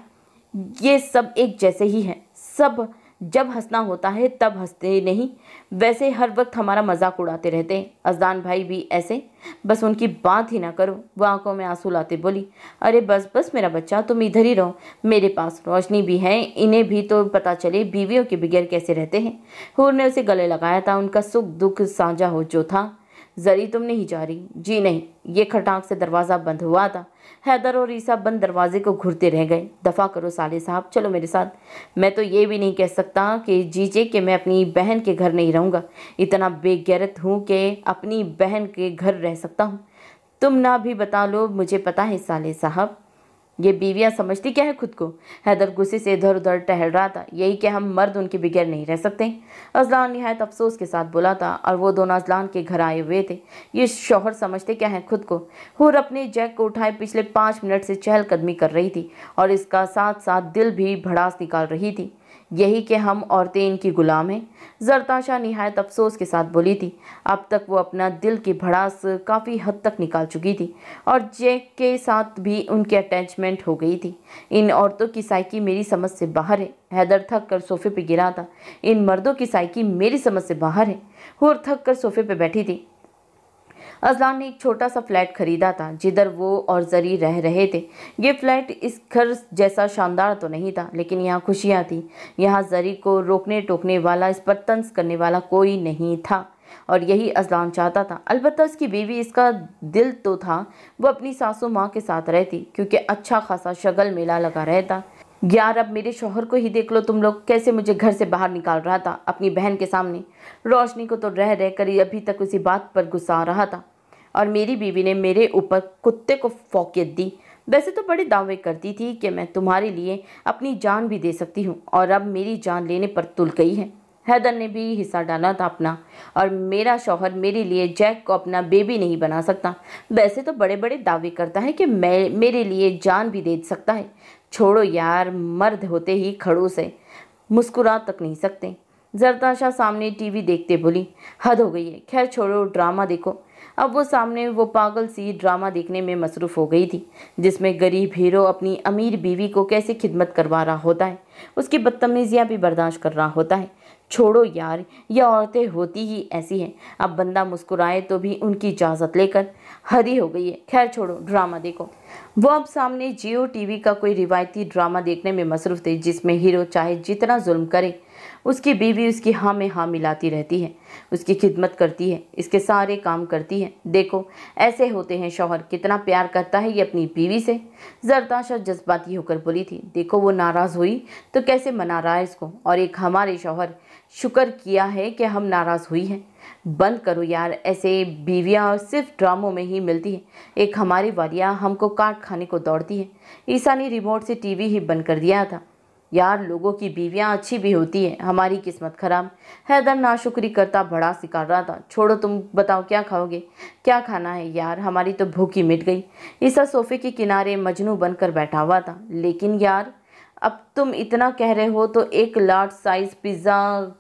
ये सब एक जैसे ही हैं। सब जब हंसना होता है तब हंसते नहीं, वैसे हर वक्त हमारा मजाक उड़ाते रहते हैं। अजलान भाई भी ऐसे, बस उनकी बात ही ना करो। वो आंखों में आंसू लाते बोली, अरे बस बस मेरा बच्चा, तुम इधर ही रहो, मेरे पास रोशनी भी है, इन्हें भी तो पता चले बीवियों के बगैर कैसे रहते हैं। हूर ने उसे गले लगाया था, उनका सुख दुख साझा हो जो था। जरी तुम नहीं जा रही? जी नहीं। ये खटाक से दरवाज़ा बंद हुआ था। हैदर और ईसा बंद दरवाजे को घूरते रह गए। दफ़ा करो साले साहब, चलो मेरे साथ। मैं तो ये भी नहीं कह सकता कि जीजे कि मैं अपनी बहन के घर नहीं रहूँगा। इतना बेगैरत हूँ कि अपनी बहन के घर रह सकता हूँ। तुम ना भी बता लो, मुझे पता है साले साहब। ये बीवियां समझती क्या है खुद को? हैदर गुस्से से इधर उधर टहल रहा था। यही कि हम मर्द उनके बगैर नहीं रह सकते। अजलान निहायत अफसोस के साथ बोला था, और वो दोनों अजलान के घर आए हुए थे। ये शौहर समझते क्या है खुद को? हूर अपने जैक को उठाए पिछले 5 मिनट से चहलकदमी कर रही थी और इसका साथ साथ दिल भी भड़ास निकाल रही थी। यही कि हम औरतें इनकी गुलाम हैं। जरताशा निहायत अफसोस के साथ बोली थी। अब तक वो अपना दिल की भड़ास काफ़ी हद तक निकाल चुकी थी और जैक के साथ भी उनकी अटैचमेंट हो गई थी। इन औरतों की साइकी मेरी समझ से बाहर है। हैदर थक कर सोफे पे गिरा था। इन मर्दों की साइकी मेरी समझ से बाहर है। हूर थक कर सोफे पे बैठी थी। अजलान ने एक छोटा सा फ्लैट खरीदा था जिधर वो और जरी रह रहे थे। ये फ्लैट इस घर जैसा शानदार तो नहीं था, लेकिन यहाँ खुशियाँ थी। यहाँ जरी को रोकने टोकने वाला, इस पर तंज करने वाला कोई नहीं था, और यही अजलान चाहता था। अलबत्ता उसकी बीवी, इसका दिल तो था वो अपनी सासू माँ के साथ रहती, क्योंकि अच्छा खासा शगल मेला लगा रहता। यार अब मेरे शौहर को ही देख लो तुम लोग, कैसे मुझे घर से बाहर निकाल रहा था अपनी बहन के सामने। रोशनी को तो रह रह कर अभी तक उसी बात पर गुस्सा आ रहा था, और मेरी बीवी ने मेरे ऊपर कुत्ते को फौकियत दी। वैसे तो बड़े दावे करती थी कि मैं तुम्हारे लिए अपनी जान भी दे सकती हूँ, और अब मेरी जान लेने पर तुल गई है। हैदर ने भी हिस्सा डाला था अपना, और मेरा शौहर मेरे लिए जैक को अपना बेबी नहीं बना सकता। वैसे तो बड़े बड़े दावे करता है कि मैं मेरे लिए जान भी दे सकता है। छोड़ो यार, मर्द होते ही खड़ूस है, मुस्कुरा तक नहीं सकते। जरताशा सामने टीवी देखते बोली, हद हो गई है, खैर छोड़ो, ड्रामा देखो। अब वो सामने वो पागल सी ड्रामा देखने में मसरूफ़ हो गई थी, जिसमें गरीब हीरो अपनी अमीर बीवी को कैसे खिदमत करवा रहा होता है, उसकी बदतमीजियाँ भी बर्दाश्त कर रहा होता है। छोड़ो यार, ये औरतें होती ही ऐसी हैं। अब बंदा मुस्कुराए तो भी उनकी इजाज़त लेकर, हद ही हो गई है, खैर छोड़ो, ड्रामा देखो। वो अब सामने जियो टीवी का कोई रिवायती ड्रामा देखने में मसरूफ़ थे, जिसमें हीरो चाहे जितना जुल्म करे, उसकी बीवी उसकी हाँ में हाँ मिलाती रहती है, उसकी खिदमत करती है, इसके सारे काम करती है। देखो ऐसे होते हैं शौहर, कितना प्यार करता है ये अपनी बीवी से। जरताशा जज्बाती होकर बोली थी, देखो वो नाराज़ हुई तो कैसे मना रहा है इसको, और एक हमारे शौहर, शुक्र किया है कि हम नाराज़ हुई हैं। बंद करो यार, ऐसे बीवियाँ सिर्फ ड्रामों में ही मिलती है। एक हमारी वालिया हमको काट खाने को दौड़ती है। ईसा ने रिमोट से टीवी ही बंद कर दिया था। यार लोगों की बीवियां अच्छी भी होती है, हमारी किस्मत खराब। हैदर नाशुक्री करता भड़ास निकाल रहा था। छोड़ो, तुम बताओ क्या खाओगे, क्या खाना है यार, हमारी तो भूख ही मिट गई। ईसा सोफे के किनारे मजनू बनकर बैठा हुआ था। लेकिन यार अब तुम इतना कह रहे हो तो एक लार्ज साइज पिज़्ज़ा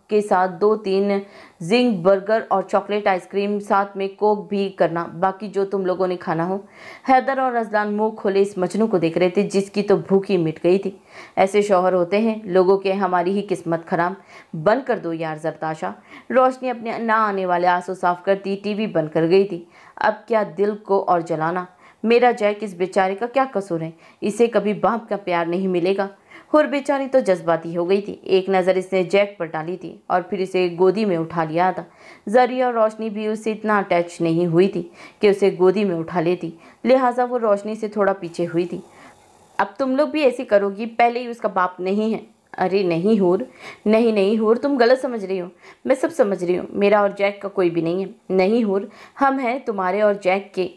के साथ 2-3 जिंग बर्गर और चॉकलेट आइसक्रीम, साथ में कोक भी करना, बाकी जो तुम लोगों ने खाना हो। हैदर और अजलान मुंह खोले इस मजनू को देख रहे थे, जिसकी तो भूख ही मिट गई थी। ऐसे शौहर होते हैं लोगों के, हमारी ही किस्मत खराब। बंद कर दो यार जरताशा। रोशनी अपने ना आने वाले आंसू साफ करती टीवी बंद कर गई थी। अब क्या दिल को और जलाना। मेरा जैक, इस बेचारे का क्या कसूर है, इसे कभी बाप का प्यार नहीं मिलेगा। हुर बेचारी तो जज्बाती हो गई थी। एक नज़र इसने जैक पर डाली थी और फिर इसे गोदी में उठा लिया था। जरी और रोशनी भी उससे इतना अटैच नहीं हुई थी कि उसे गोदी में उठा लेती, लिहाजा वो रोशनी से थोड़ा पीछे हुई थी। अब तुम लोग भी ऐसी करोगी, पहले ही उसका बाप नहीं है। अरे नहीं हूर, नहीं हूर, तुम गलत समझ रही हो। मैं सब समझ रही हूँ, मेरा और जैक का कोई भी नहीं है। नहीं हूर, हम हैं तुम्हारे और जैक के।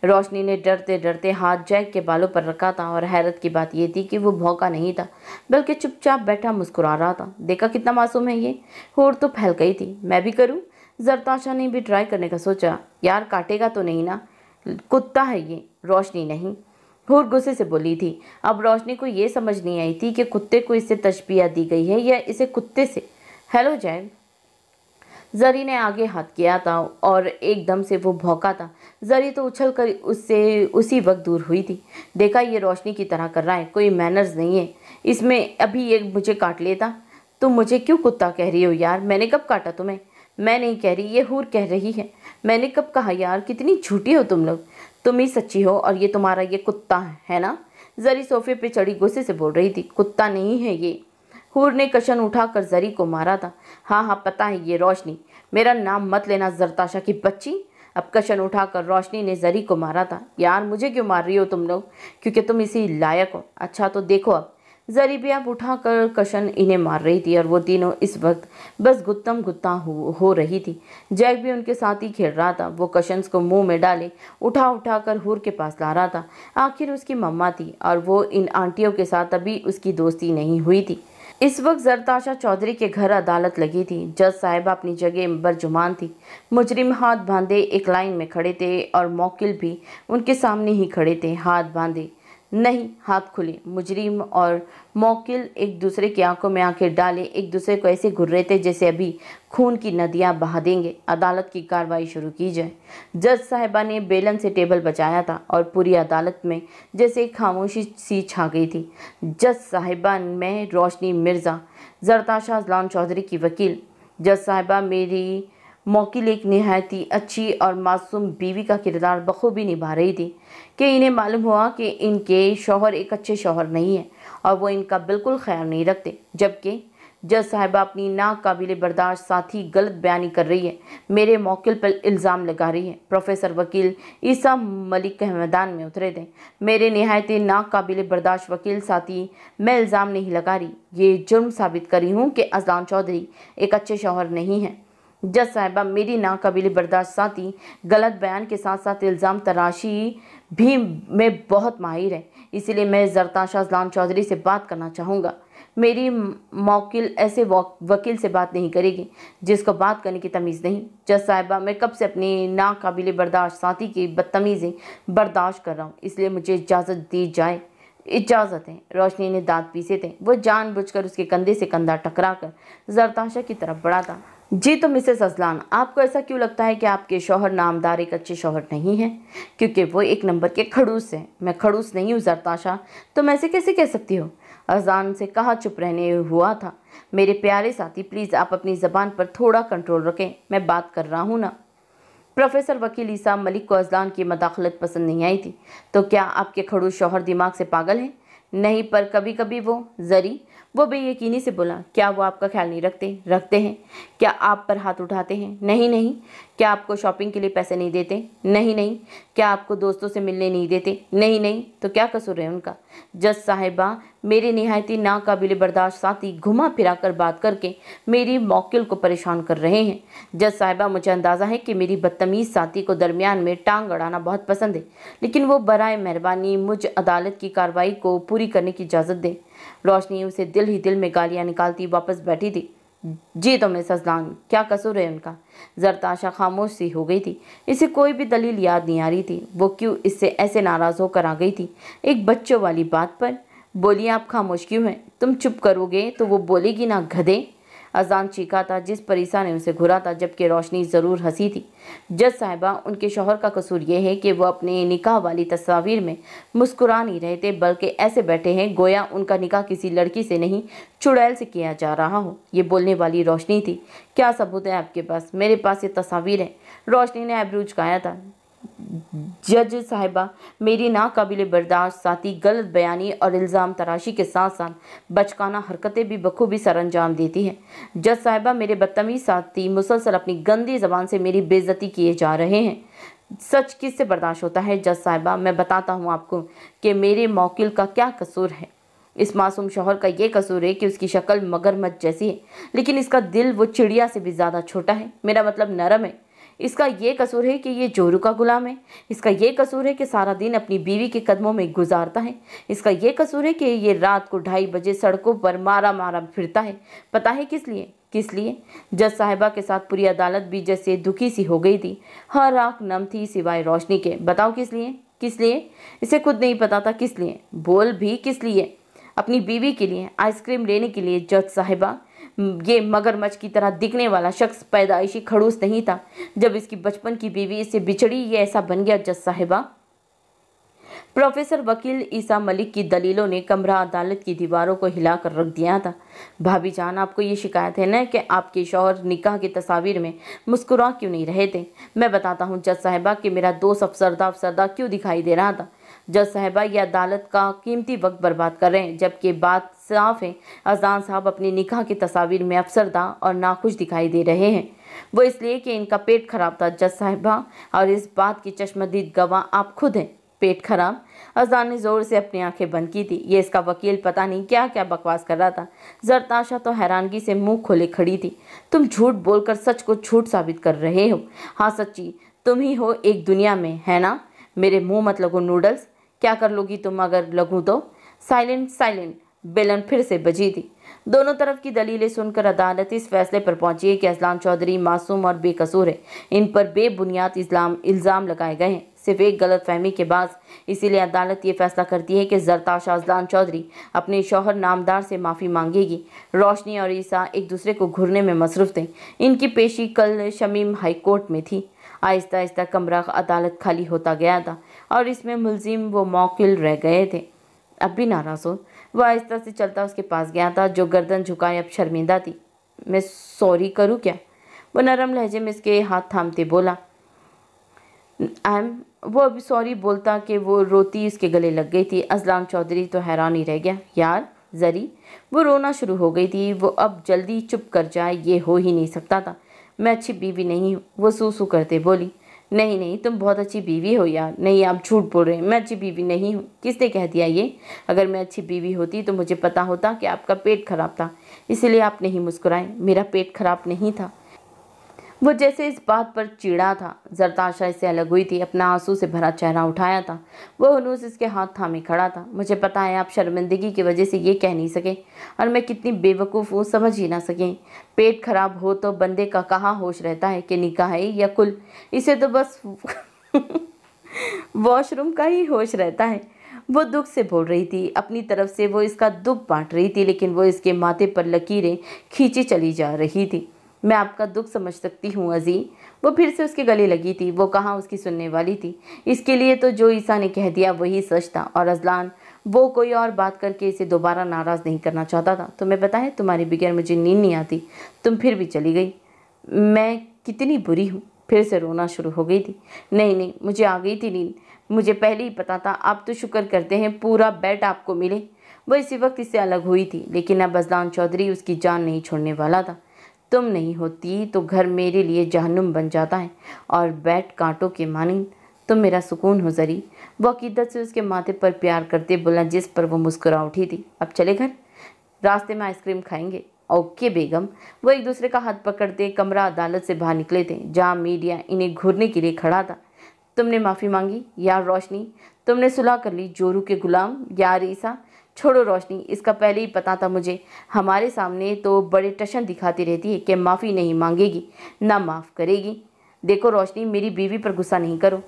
रोशनी ने डरते डरते हाथ जैक के बालों पर रखा था, और हैरत की बात यह थी कि वो भौंका नहीं था, बल्कि चुपचाप बैठा मुस्कुरा रहा था। देखा कितना मासूम है ये। हूर तो फैल गई थी। मैं भी करूं? जरताशा ने भी ट्राई करने का सोचा। यार काटेगा तो नहीं ना, कुत्ता है ये। रोशनी नहीं, हूर गुस्से से बोली थी। अब रोशनी को ये समझ नहीं आई थी कि कुत्ते को इससे तशबीह दी गई है या इसे कुत्ते से। Hello Jack. जरी ने आगे हाथ किया था और एकदम से वो भौंका था। जरी तो उछल कर उससे उसी वक्त दूर हुई थी। देखा ये रोशनी की तरह कर रहा है, कोई मैनर्स नहीं है इसमें, अभी ये मुझे काट लेता। तुम मुझे क्यों कुत्ता कह रही हो यार? मैंने कब काटा तुम्हें? मैं नहीं कह रही, ये हूर कह रही है। मैंने कब कहा यार? कितनी झूठी हो तुम लोग। तुम ही सच्ची हो और ये तुम्हारा ये कुत्ता है ना? जरी सोफे पे चढ़ी गुस्से से बोल रही थी। कुत्ता नहीं है ये। हूर ने कशन उठाकर जरी को मारा था। हाँ हाँ पता है, ये रोशनी। मेरा नाम मत लेना जरताशा की बच्ची। अब कशन उठाकर रोशनी ने जरी को मारा था। यार मुझे क्यों मार रही हो तुम लोग? क्योंकि तुम इसी लायक हो। अच्छा तो देखो अब। जरी भी अब उठाकर कशन इन्हें मार रही थी और वो तीनों इस वक्त बस गुत्तम गुत्ता हो रही थी। जैक भी उनके साथ ही खेल रहा था। वो कशंस को मुंह में डाले उठा उठा कर हूर के पास ला रहा था। आखिर उसकी मम्मा थी और वो इन आंटियों के साथ अभी उसकी दोस्ती नहीं हुई थी। इस वक्त जरताशा चौधरी के घर अदालत लगी थी। जज साहिबा अपनी जगह बरजुमान थी। मुजरिम हाथ बांधे एक लाइन में खड़े थे और मौकिल भी उनके सामने ही खड़े थे, हाथ बांधे नहीं, हाथ खुले। मुजरिम और मौकिल एक दूसरे की आंखों में आंखें डाले एक दूसरे को ऐसे घूर रहे थे जैसे अभी खून की नदियां बहा देंगे। अदालत की कार्रवाई शुरू की जाए। जज साहिबा ने बेलन से टेबल बजाया था और पूरी अदालत में जैसे एक खामोशी सी छा गई थी। जज साहिबा में रोशनी मिर्ज़ा, जरताशा अजलान चौधरी की वकील। जज साहिबा मेरी मौकिल एक निहायत ही अच्छी और मासूम बीवी का किरदार बखूबी निभा रही थी कि इन्हें मालूम हुआ कि इनके शौहर एक अच्छे शौहर नहीं है और वो इनका बिल्कुल ख्याल नहीं रखते। जबकि जज साहिबा अपनी नाकाबिल बर्दाश्त साथी गलत बयानी कर रही है, मेरे मौकिल पर इल्ज़ाम लगा रही है। प्रोफेसर वकील ईसा मलिक के मैदान में उतरे थे। मेरे निहायत नाकाबिल बर्दाश्त वकील साथी, मैं इल्ज़ाम नहीं लगा रही, ये जुर्म साबित करी हूँ कि अजलान चौधरी एक अच्छे शौहर नहीं है। जज साहिबा मेरी नाकाबिल बर्दाश्त साथी गलत बयान के साथ साथ इल्ज़ाम तराशी भी में बहुत माहिर है, इसीलिए मैं जरताशा अजलान चौधरी से बात करना चाहूँगा। मेरी मौकिल ऐसे वकील से बात नहीं करेगी जिसको बात करने की तमीज़ नहीं। जज साहिबा मैं कब से अपनी नाकाबिल बर्दाश्त साथी की बदतमीज़ी बर्दाश्त कर रहा हूँ, इसलिए मुझे इजाज़त दी जाए। इजाज़त है। रोशनी ने दांत पीसे थे। वो जानबूझकर उसके कंधे से कंधा टकराकर जरताशा की तरफ बढ़ा था। जी तो मिसेस अजलान, आपको ऐसा क्यों लगता है कि आपके शौहर नामदार एक अच्छे शौहर नहीं हैं? क्योंकि वो एक नंबर के खड़ूस हैं। मैं खड़ूस नहीं हूँ जरताशा, तुम ऐसे कैसे कह सकती हो? अजान से कहा चुप रहने हुआ था। मेरे प्यारे साथी प्लीज़ आप अपनी ज़बान पर थोड़ा कंट्रोल रखें, मैं बात कर रहा हूँ ना। प्रोफेसर वकील ईसा मलिक को अजलान की मदाखलत पसंद नहीं आई थी। तो क्या आपके खड़ूस शौहर दिमाग से पागल हैं? नहीं, पर कभी कभी वो बेयकीनी से बोला। क्या वो आपका ख्याल नहीं रखते हैं? क्या आप पर हाथ उठाते हैं? नहीं नहीं। क्या आपको शॉपिंग के लिए पैसे नहीं देते? नहीं नहीं। क्या आपको दोस्तों से मिलने नहीं देते? नहीं नहीं। तो क्या कसूर है उनका? जज साहिबा मेरे निहायती नाकाबिल बर्दाश्त साथी घुमा फिरा कर बात करके मेरी मौकिल को परेशान कर रहे हैं। जज साहिबा मुझे अंदाज़ा है कि मेरी बदतमीज़ साथी को दरमियान में टांग अड़ाना बहुत पसंद है, लेकिन वो बराए मेहरबानी मुझ अदालत की कार्रवाई को पूरी करने की इजाज़त दे। रोशनी उसे दिल ही दिल में गालियाँ निकालती वापस बैठी थी। जी तो मिस अजलान, क्या कसूर है उनका? जरताशा खामोश सी हो गई थी। इसे कोई भी दलील याद नहीं आ रही थी। वो क्यों इससे ऐसे नाराज़ होकर आ गई थी एक बच्चों वाली बात पर? बोलिए आप खामोश क्यों हैं? तुम चुप करोगे तो वो बोलेगी ना गधे। अजान चीखा था जिस पर ईसा ने उसे घुरा था, जबकि रोशनी ज़रूर हंसी थी। जज साहिबा उनके शौहर का कसूर ये है कि वो अपने निकाह वाली तस्वीर में मुस्कुरा नहीं रहे थे, बल्कि ऐसे बैठे हैं गोया उनका निकाह किसी लड़की से नहीं चुड़ैल से किया जा रहा हो। ये बोलने वाली रोशनी थी। क्या सबूत है आपके पास? मेरे पास ये तस्वीर है। रोशनी ने आइब्रो झुकाया था। जज साहिबा मेरी नाकाबिल बर्दाश्त साथी गलत बयानी और इल्ज़ाम तराशी के साथ साथ बचकाना हरकतें भी बखूबी सरअंजाम देती हैं। जज साहिबा मेरे बदतमीज़ साथी मुसलसल अपनी गंदी ज़बान से मेरी बेइज्जती किए जा रहे हैं। सच किससे बर्दाश्त होता है? जज साहिबा मैं बताता हूँ आपको कि मेरे मौकिल का क्या कसूर है। इस मासूम शौहर का ये कसूर है कि उसकी शक्ल मगरमच्छ जैसी है, लेकिन इसका दिल वो चिड़िया से भी ज़्यादा छोटा है, मेरा मतलब नरम है। इसका ये कसूर है कि ये जोरू का गुलाम है। इसका ये कसूर है कि सारा दिन अपनी बीवी के कदमों में गुजारता है। इसका ये कसूर है कि ये रात को 2:30 बजे सड़कों पर मारा मारा फिरता है। पता है किस लिए? किस लिए? जज साहिबा के साथ पूरी अदालत भी जैसे दुखी सी हो गई थी। हर आँख नम थी सिवाय रोशनी के। बताओ किस लिए? किस लिए? इसे खुद नहीं पता था किस लिए। बोल भी किस लिए? अपनी बीवी के लिए आइसक्रीम लेने के लिए। जज साहिबा ये मगरमच्छ की तरह दिखने वाला शख्स पैदाइशी खड़ूस नहीं था। जब इसकी बचपन की बीवी इससे बिछड़ी ये ऐसा बन गया। जज साहिबा प्रोफेसर वकील ईसा मलिक की दलीलों ने कमरा अदालत की दीवारों को हिलाकर रख दिया था। भाभी जान, आपको ये शिकायत है ना कि आपके शौहर निकाह की तस्वीर में मुस्कुरा क्यों नहीं रहे थे? मैं बताता हूँ जज साहिबा कि मेरा दोस्त अफसरदा क्यों दिखाई दे रहा था। जज साहिबा, ये अदालत का कीमती वक्त बर्बाद कर रहे हैं, जबकि बात साफ है। अजान साहब अपनी निकाह की तस्वीर में अफसरदा और नाखुश दिखाई दे रहे हैं। वो इसलिए कि इनका पेट खराब था जज साहिबा, और इस बात की चश्मदीद गवाह आप खुद हैं। पेट खराब? अजान ने जोर से अपनी आंखें बंद की थी। ये इसका वकील पता नहीं क्या क्या बकवास कर रहा था। जरताशा तो हैरानगी से मुंह खोले खड़ी थी। तुम झूठ बोलकर सच को झूठ साबित कर रहे हो। हाँ सच्ची तुम ही हो एक दुनिया में, है ना? मेरे मुंह मत लगो नूडल्स। क्या कर लोगी तुम अगर लगूं तो? साइलेंट साइलेंट, बेलन फिर से बजी थी। दोनों तरफ की दलीलें सुनकर अदालत इस फैसले पर पहुंची है कि अजलान चौधरी मासूम और बेकसूर है। इन पर बेबुनियाद इल्ज़ाम लगाए गए हैं, सिर्फ एक गलतफहमी के बाद। इसीलिए अदालत ये फैसला करती है कि जरताशा अजलान चौधरी अपने शौहर नामदार से माफ़ी मांगेगी। रोशनी और ईसा एक दूसरे को घूरने में मसरूफ़ थे। इनकी पेशी कल शमीम हाई कोर्ट में थी। आहिस्ता आहिस्ता कमरा अदालत खाली होता गया था और इसमें मुलजिम वो मौकिल रह गए थे। अब भी नाराज़ हो? वह आहिस्ता से चलता उसके पास गया था, जो गर्दन झुकाए अब शर्मिंदा थी। मैं सॉरी करूँ क्या? वो नरम लहजे में इसके हाथ थामते बोला। वो अभी सॉरी बोलता कि वो रोती इसके गले लग गई थी। अजलान चौधरी तो हैरान ही रह गया। यार जरी, वो रोना शुरू हो गई थी। वो अब जल्दी चुप कर जाए ये हो ही नहीं सकता था। मैं अच्छी बीवी नहीं हूँ, वो सूसू करते बोली। नहीं नहीं, तुम बहुत अच्छी बीवी हो यार। नहीं, आप झूठ बोल रहे हैं, मैं अच्छी बीवी नहीं हूँ। किसने कह दिया ये? अगर मैं अच्छी बीवी होती तो मुझे पता होता कि आपका पेट खराब था, इसीलिए आप नहीं मुस्कुराए। मेरा पेट खराब नहीं था। वो जैसे इस बात पर चिढ़ा था। जरताशा इससे अलग हुई थी, अपना आंसू से भरा चेहरा उठाया था। वो हनूस इसके हाथ थामे खड़ा था। मुझे पता है आप शर्मिंदगी की वजह से ये कह नहीं सके, और मैं कितनी बेवकूफ़ हूँ, समझ ही ना सके। पेट खराब हो तो बंदे का कहाँ होश रहता है कि निकाह है या कुल। इसे तो बस वॉशरूम का ही होश रहता है। वो दुख से बोल रही थी। अपनी तरफ से वो इसका दुख बांट रही थी, लेकिन वो इसके माथे पर लकीरें खींची चली जा रही थी। मैं आपका दुख समझ सकती हूँ अजी। वो फिर से उसके गले लगी थी। वो कहाँ उसकी सुनने वाली थी। इसके लिए तो जो ईसा ने कह दिया वही सच था, और अजलान वो कोई और बात करके इसे दोबारा नाराज़ नहीं करना चाहता था। तुम्हें पता है तुम्हारे बगैर मुझे नींद नहीं आती, तुम फिर भी चली गई। मैं कितनी बुरी हूँ। फिर से रोना शुरू हो गई थी। नहीं नहीं, मुझे आ गई थी नींद, मुझे पहले ही पता था। आप तो शुक्र करते हैं पूरा बेड आपको मिले। वो इसी वक्त इससे अलग हुई थी, लेकिन अब अजलान चौधरी उसकी जान नहीं छोड़ने वाला था। तुम नहीं होती तो घर मेरे लिए जहन्नुम बन जाता है, और बैठ कांटों के मानिंद तुम मेरा सुकून हो जरी। वो अकीदत से उसके माथे पर प्यार करते बोला, जिस पर वो मुस्कुरा उठी थी। अब चले घर, रास्ते में आइसक्रीम खाएंगे। ओके बेगम। वो एक दूसरे का हाथ पकड़ते कमरा अदालत से बाहर निकले थे, जहाँ मीडिया इन्हें घूरने के लिए खड़ा था। तुमने माफ़ी मांगी यार रोशनी, तुमने सुलह कर ली जोरू के गुलाम। यार ईसा, छोड़ो रोशनी, इसका पहले ही पता था मुझे। हमारे सामने तो बड़े टशन दिखाती रहती है कि माफ़ी नहीं मांगेगी ना माफ़ करेगी। देखो रोशनी, मेरी बीवी पर गुस्सा नहीं करो।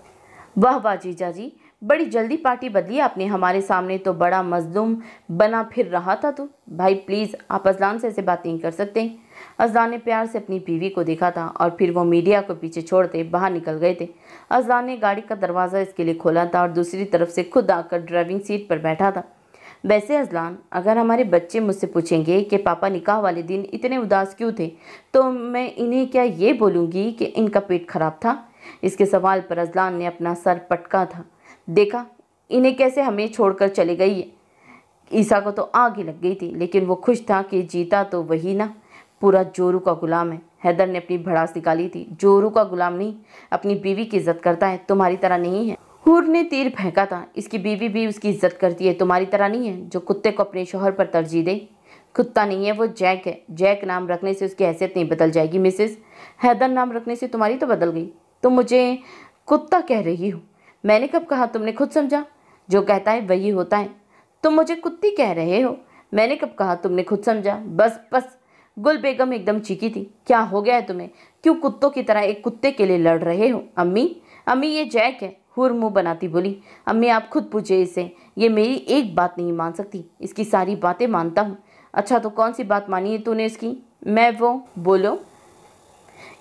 वाह वाह जीजा जी, बड़ी जल्दी पार्टी बदली आपने। हमारे सामने तो बड़ा मजलूम बना फिर रहा था तू। भाई प्लीज़, आप अजलान से ऐसे बात नहीं कर सकते। अजलान ने प्यार से अपनी बीवी को देखा था, और फिर वो मीडिया को पीछे छोड़ते बाहर निकल गए थे। अजलान ने गाड़ी का दरवाज़ा इसके लिए खोला था और दूसरी तरफ से खुद आकर ड्राइविंग सीट पर बैठा था। वैसे अजलान, अगर हमारे बच्चे मुझसे पूछेंगे कि पापा निकाह वाले दिन इतने उदास क्यों थे, तो मैं इन्हें क्या ये बोलूँगी कि इनका पेट खराब था? इसके सवाल पर अजलान ने अपना सर पटका था। देखा इन्हें कैसे हमें छोड़कर चले गई है। ईसा को तो आग ही लग गई थी, लेकिन वो खुश था कि जीता तो वही ना, पूरा जोरू का गुलाम है। हैदर ने अपनी भड़ास निकाली थी। जोरू का गुलाम नहीं, अपनी बीवी की इज्जत करता है, तुम्हारी तरह नहीं है। हूर ने तीर फेंका था। इसकी बीवी भी उसकी इज्जत करती है, तुम्हारी तरह नहीं है जो कुत्ते को अपने शौहर पर तरजीह दे। कुत्ता नहीं है, वो जैक है। जैक नाम रखने से उसकी हैसियत नहीं बदल जाएगी मिसेस। हैदर नाम रखने से तुम्हारी तो बदल गई। तुम मुझे कुत्ता कह रही हो? मैंने कब कहा? तुमने खुद समझा। जो कहता है वही होता है। तुम मुझे कुत्ती कह रहे हो? मैंने कब कहा? तुमने खुद समझा। बस बस। गुल बेगम एकदम चीखी थी। क्या हो गया है तुम्हें? क्यों कुत्तों की तरह एक कुत्ते के लिए लड़ रहे हो? अम्मी, अम्मी ये जैक है। हुर मुँह बनाती बोली। अम्मी आप खुद पूछे इसे, ये मेरी एक बात नहीं मान सकती, इसकी सारी बातें मानता हूँ। अच्छा तो कौन सी बात मानी है तूने इसकी? मैं वो बोलो।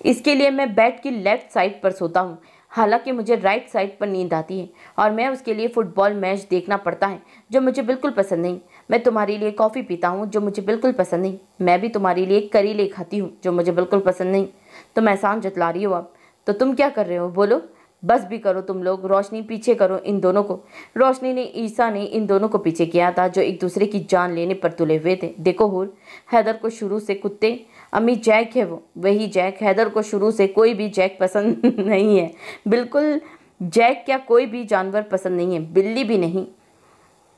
इसके लिए मैं बेड की लेफ्ट साइड पर सोता हूँ। हालांकि मुझे राइट साइड पर नींद आती है और मैं उसके लिए फुटबॉल मैच देखना पड़ता है जो मुझे बिल्कुल पसंद नहीं। मैं तुम्हारे लिए कॉफ़ी पीता हूँ जो मुझे बिल्कुल पसंद नहीं। मैं भी तुम्हारे लिए करीले खाती हूँ जो मुझे बिल्कुल पसंद नहीं। तुम एहसान जतला रही हो अब। तो तुम क्या कर रहे हो, बोलो। बस भी करो तुम लोग। रोशनी, पीछे करो इन दोनों को। रोशनी ने ईसा ने इन दोनों को पीछे किया था जो एक दूसरे की जान लेने पर तुले हुए थे। देखो हूर, हैदर को शुरू से कुत्ते, अम्मी जैक है वो, वही जैक। हैदर को शुरू से कोई भी जैक पसंद नहीं है, बिल्कुल। जैक क्या कोई भी जानवर पसंद नहीं है, बिल्ली भी नहीं।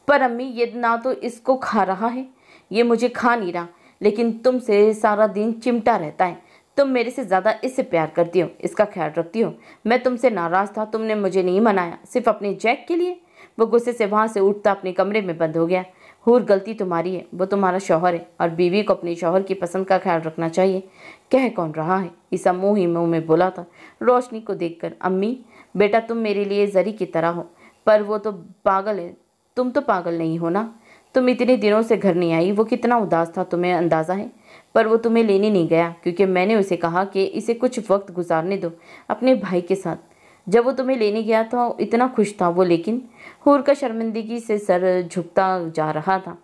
पर अम्मी ये ना तो इसको खा रहा है, ये मुझे खा नहीं रहा, लेकिन तुमसे सारा दिन चिमटा रहता है। तुम मेरे से ज़्यादा इससे प्यार करती हो, इसका ख्याल रखती हो। मैं तुमसे नाराज़ था, तुमने मुझे नहीं मनाया, सिर्फ अपने जैक के लिए। वो गुस्से से वहाँ से उठता अपने कमरे में बंद हो गया। हूर, गलती तुम्हारी है, वो तुम्हारा शौहर है और बीवी को अपने शौहर की पसंद का ख्याल रखना चाहिए। कह कौन रहा है, ईसा मुँह ही मुँह में बोला था रोशनी को देखकर। अम्मी बेटा, तुम मेरे लिए जरी की तरह हो, पर वो तो पागल है। तुम तो पागल नहीं हो ना। तुम इतने दिनों से घर नहीं आई, वो कितना उदास था तुम्हें अंदाज़ा है। पर वो तुम्हें लेने नहीं गया क्योंकि मैंने उसे कहा कि इसे कुछ वक्त गुजारने दो अपने भाई के साथ। जब वो तुम्हें लेने गया था इतना खुश था वो, लेकिन हूर का शर्मिंदगी से सर झुकता जा रहा था।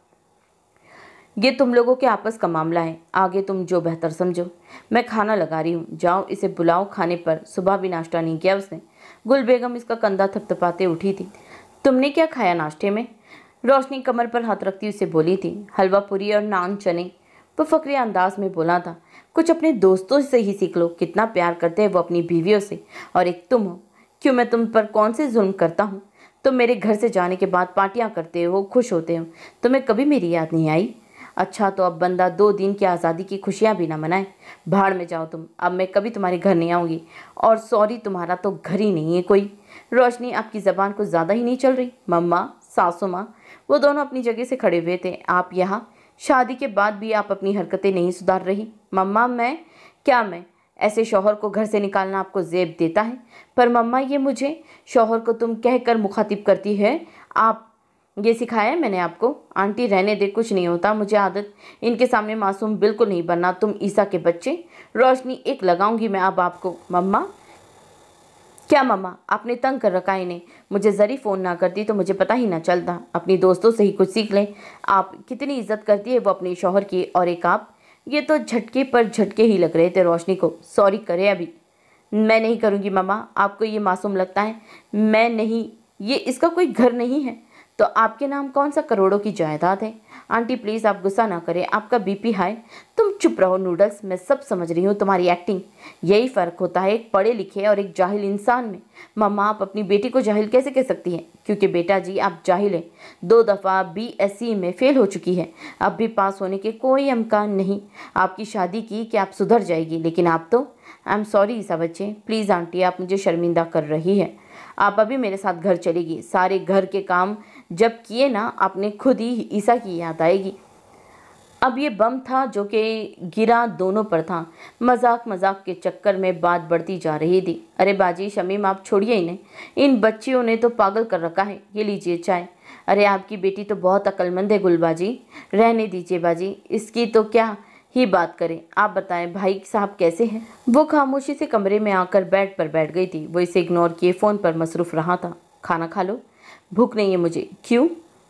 ये तुम लोगों के आपस का मामला है, आगे तुम जो बेहतर समझो। मैं खाना लगा रही हूँ, जाओ इसे बुलाओ खाने पर। सुबह भी नाश्ता नहीं किया उसने। गुल बेगम इसका कंधा थपथपाते उठी थी। तुमने क्या खाया नाश्ते में? रोशनी कमर पर हाथ रखती उसे बोली थी। हलवा पूरी और नान चने। वो फकरे अंदाज में बोला था। कुछ अपने दोस्तों से ही सीख लो, कितना प्यार करते हैं वो अपनी बीवियों से, और एक तुम हो। क्यों, मैं तुम पर कौन से जुल्म करता हूँ? तुम मेरे घर से जाने के बाद पार्टियाँ करते हो, खुश होते हो, तुम्हें कभी मेरी याद नहीं आई? अच्छा तो अब बंदा 2 दिन की आज़ादी की खुशियाँ भी ना मनाए। भाड़ में जाओ तुम, अब मैं कभी तुम्हारे घर नहीं आऊँगी। और सॉरी, तुम्हारा तो घर ही नहीं है कोई। रोशनी, आपकी ज़बान कुछ ज़्यादा ही नहीं चल रही। मम्मा, सासू माँ, वो दोनों अपनी जगह से खड़े हुए थे। आप यहाँ शादी के बाद भी आप अपनी हरकतें नहीं सुधार रही। मम्मा, मैं ऐसे शौहर को घर से निकालना आपको ज़ेब देता है? पर मम्मा, ये मुझे शौहर को तुम कहकर मुखातिब करती है। आप ये सिखाया है मैंने आपको? आंटी रहने दे, कुछ नहीं होता, मुझे आदत। इनके सामने मासूम बिल्कुल नहीं बनना, तुम ईसा के बच्चे। रोशनी, एक लगाऊंगी मैं अब आपको। मम्मा, क्या मम्मा, आपने तंग कर रखा है इन्हें। मुझे ज़री फ़ोन ना करती तो मुझे पता ही ना चलता। अपनी दोस्तों से ही कुछ सीख लें। आप कितनी इज्जत करती है वो अपने शौहर की, और एक आप। ये तो झटके पर झटके ही लग रहे थे रोशनी को। सॉरी करे अभी। मैं नहीं करूँगी मम्मा, आपको ये मासूम लगता है। मैं नहीं, ये इसका कोई घर नहीं है तो आपके नाम कौन सा करोड़ों की जायदाद है? आंटी प्लीज़ आप गुस्सा ना करें, आपका बीपी हाई। तुम चुप रहो नूडल्स, मैं सब समझ रही हूँ तुम्हारी एक्टिंग। यही फ़र्क होता है एक पढ़े लिखे और एक जाहिल इंसान में। मम्मा, आप अपनी बेटी को जाहिल कैसे कह सकती हैं? क्योंकि बेटा जी आप जाहिल हैं। 2 दफ़ा BSc में फ़ेल हो चुकी है, अब भी पास होने के कोई इम्कान नहीं। आपकी शादी की कि आप सुधर जाएगी, लेकिन आप तो। आई एम सॉरी ईसा बच्चे, प्लीज़ आंटी आप मुझे शर्मिंदा कर रही है। आप अभी मेरे साथ घर चलेगी। सारे घर के काम जब किए ना आपने, खुद ही ईसा की याद आएगी। अब ये बम था जो कि गिरा दोनों पर था। मजाक मजाक के चक्कर में बात बढ़ती जा रही थी। अरे बाजी शमीम, आप छोड़िए इन्हें, इन बच्चियों ने तो पागल कर रखा है। ये लीजिए चाय। अरे आपकी बेटी तो बहुत अक्लमंद है गुलबाजी, रहने दीजिए बाजी, इसकी तो क्या ही बात करें। आप बताएं भाई साहब कैसे हैं? वो खामोशी से कमरे में आकर बेड पर बैठ गई थी। वो इसे इग्नोर किए फ़ोन पर मसरूफ़ रहा था। खाना खा लो। भूख नहीं है मुझे। क्यों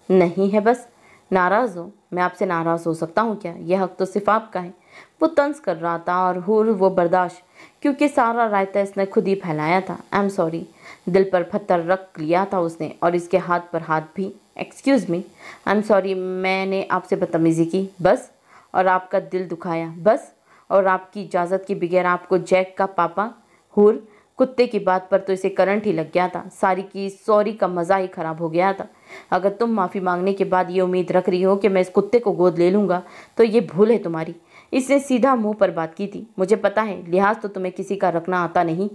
नहीं है? बस नाराज़ हो? मैं आपसे नाराज़ हो सकता हूँ क्या? यह हक तो सिर्फ आपका है। वो तंज कर रहा था और हूर वो बर्दाश्त, क्योंकि सारा रायता इसने खुद ही फैलाया था। I am sorry. दिल पर पत्थर रख लिया था उसने और इसके हाथ पर हाथ भी। Excuse me, I am sorry, मैंने आपसे बदतमीज़ी की बस, और आपका दिल दुखाया बस, और आपकी इजाज़त के बगैर आपको जैक का पापा। हूर, कुत्ते की बात पर तो इसे करंट ही लग गया था। सारी की सॉरी का मज़ा ही ख़राब हो गया था। अगर तुम माफ़ी मांगने के बाद ये उम्मीद रख रही हो कि मैं इस कुत्ते को गोद ले लूँगा तो ये भूल है तुम्हारी। इसने सीधा मुंह पर बात की थी। मुझे पता है लिहाज तो तुम्हें किसी का रखना आता नहीं,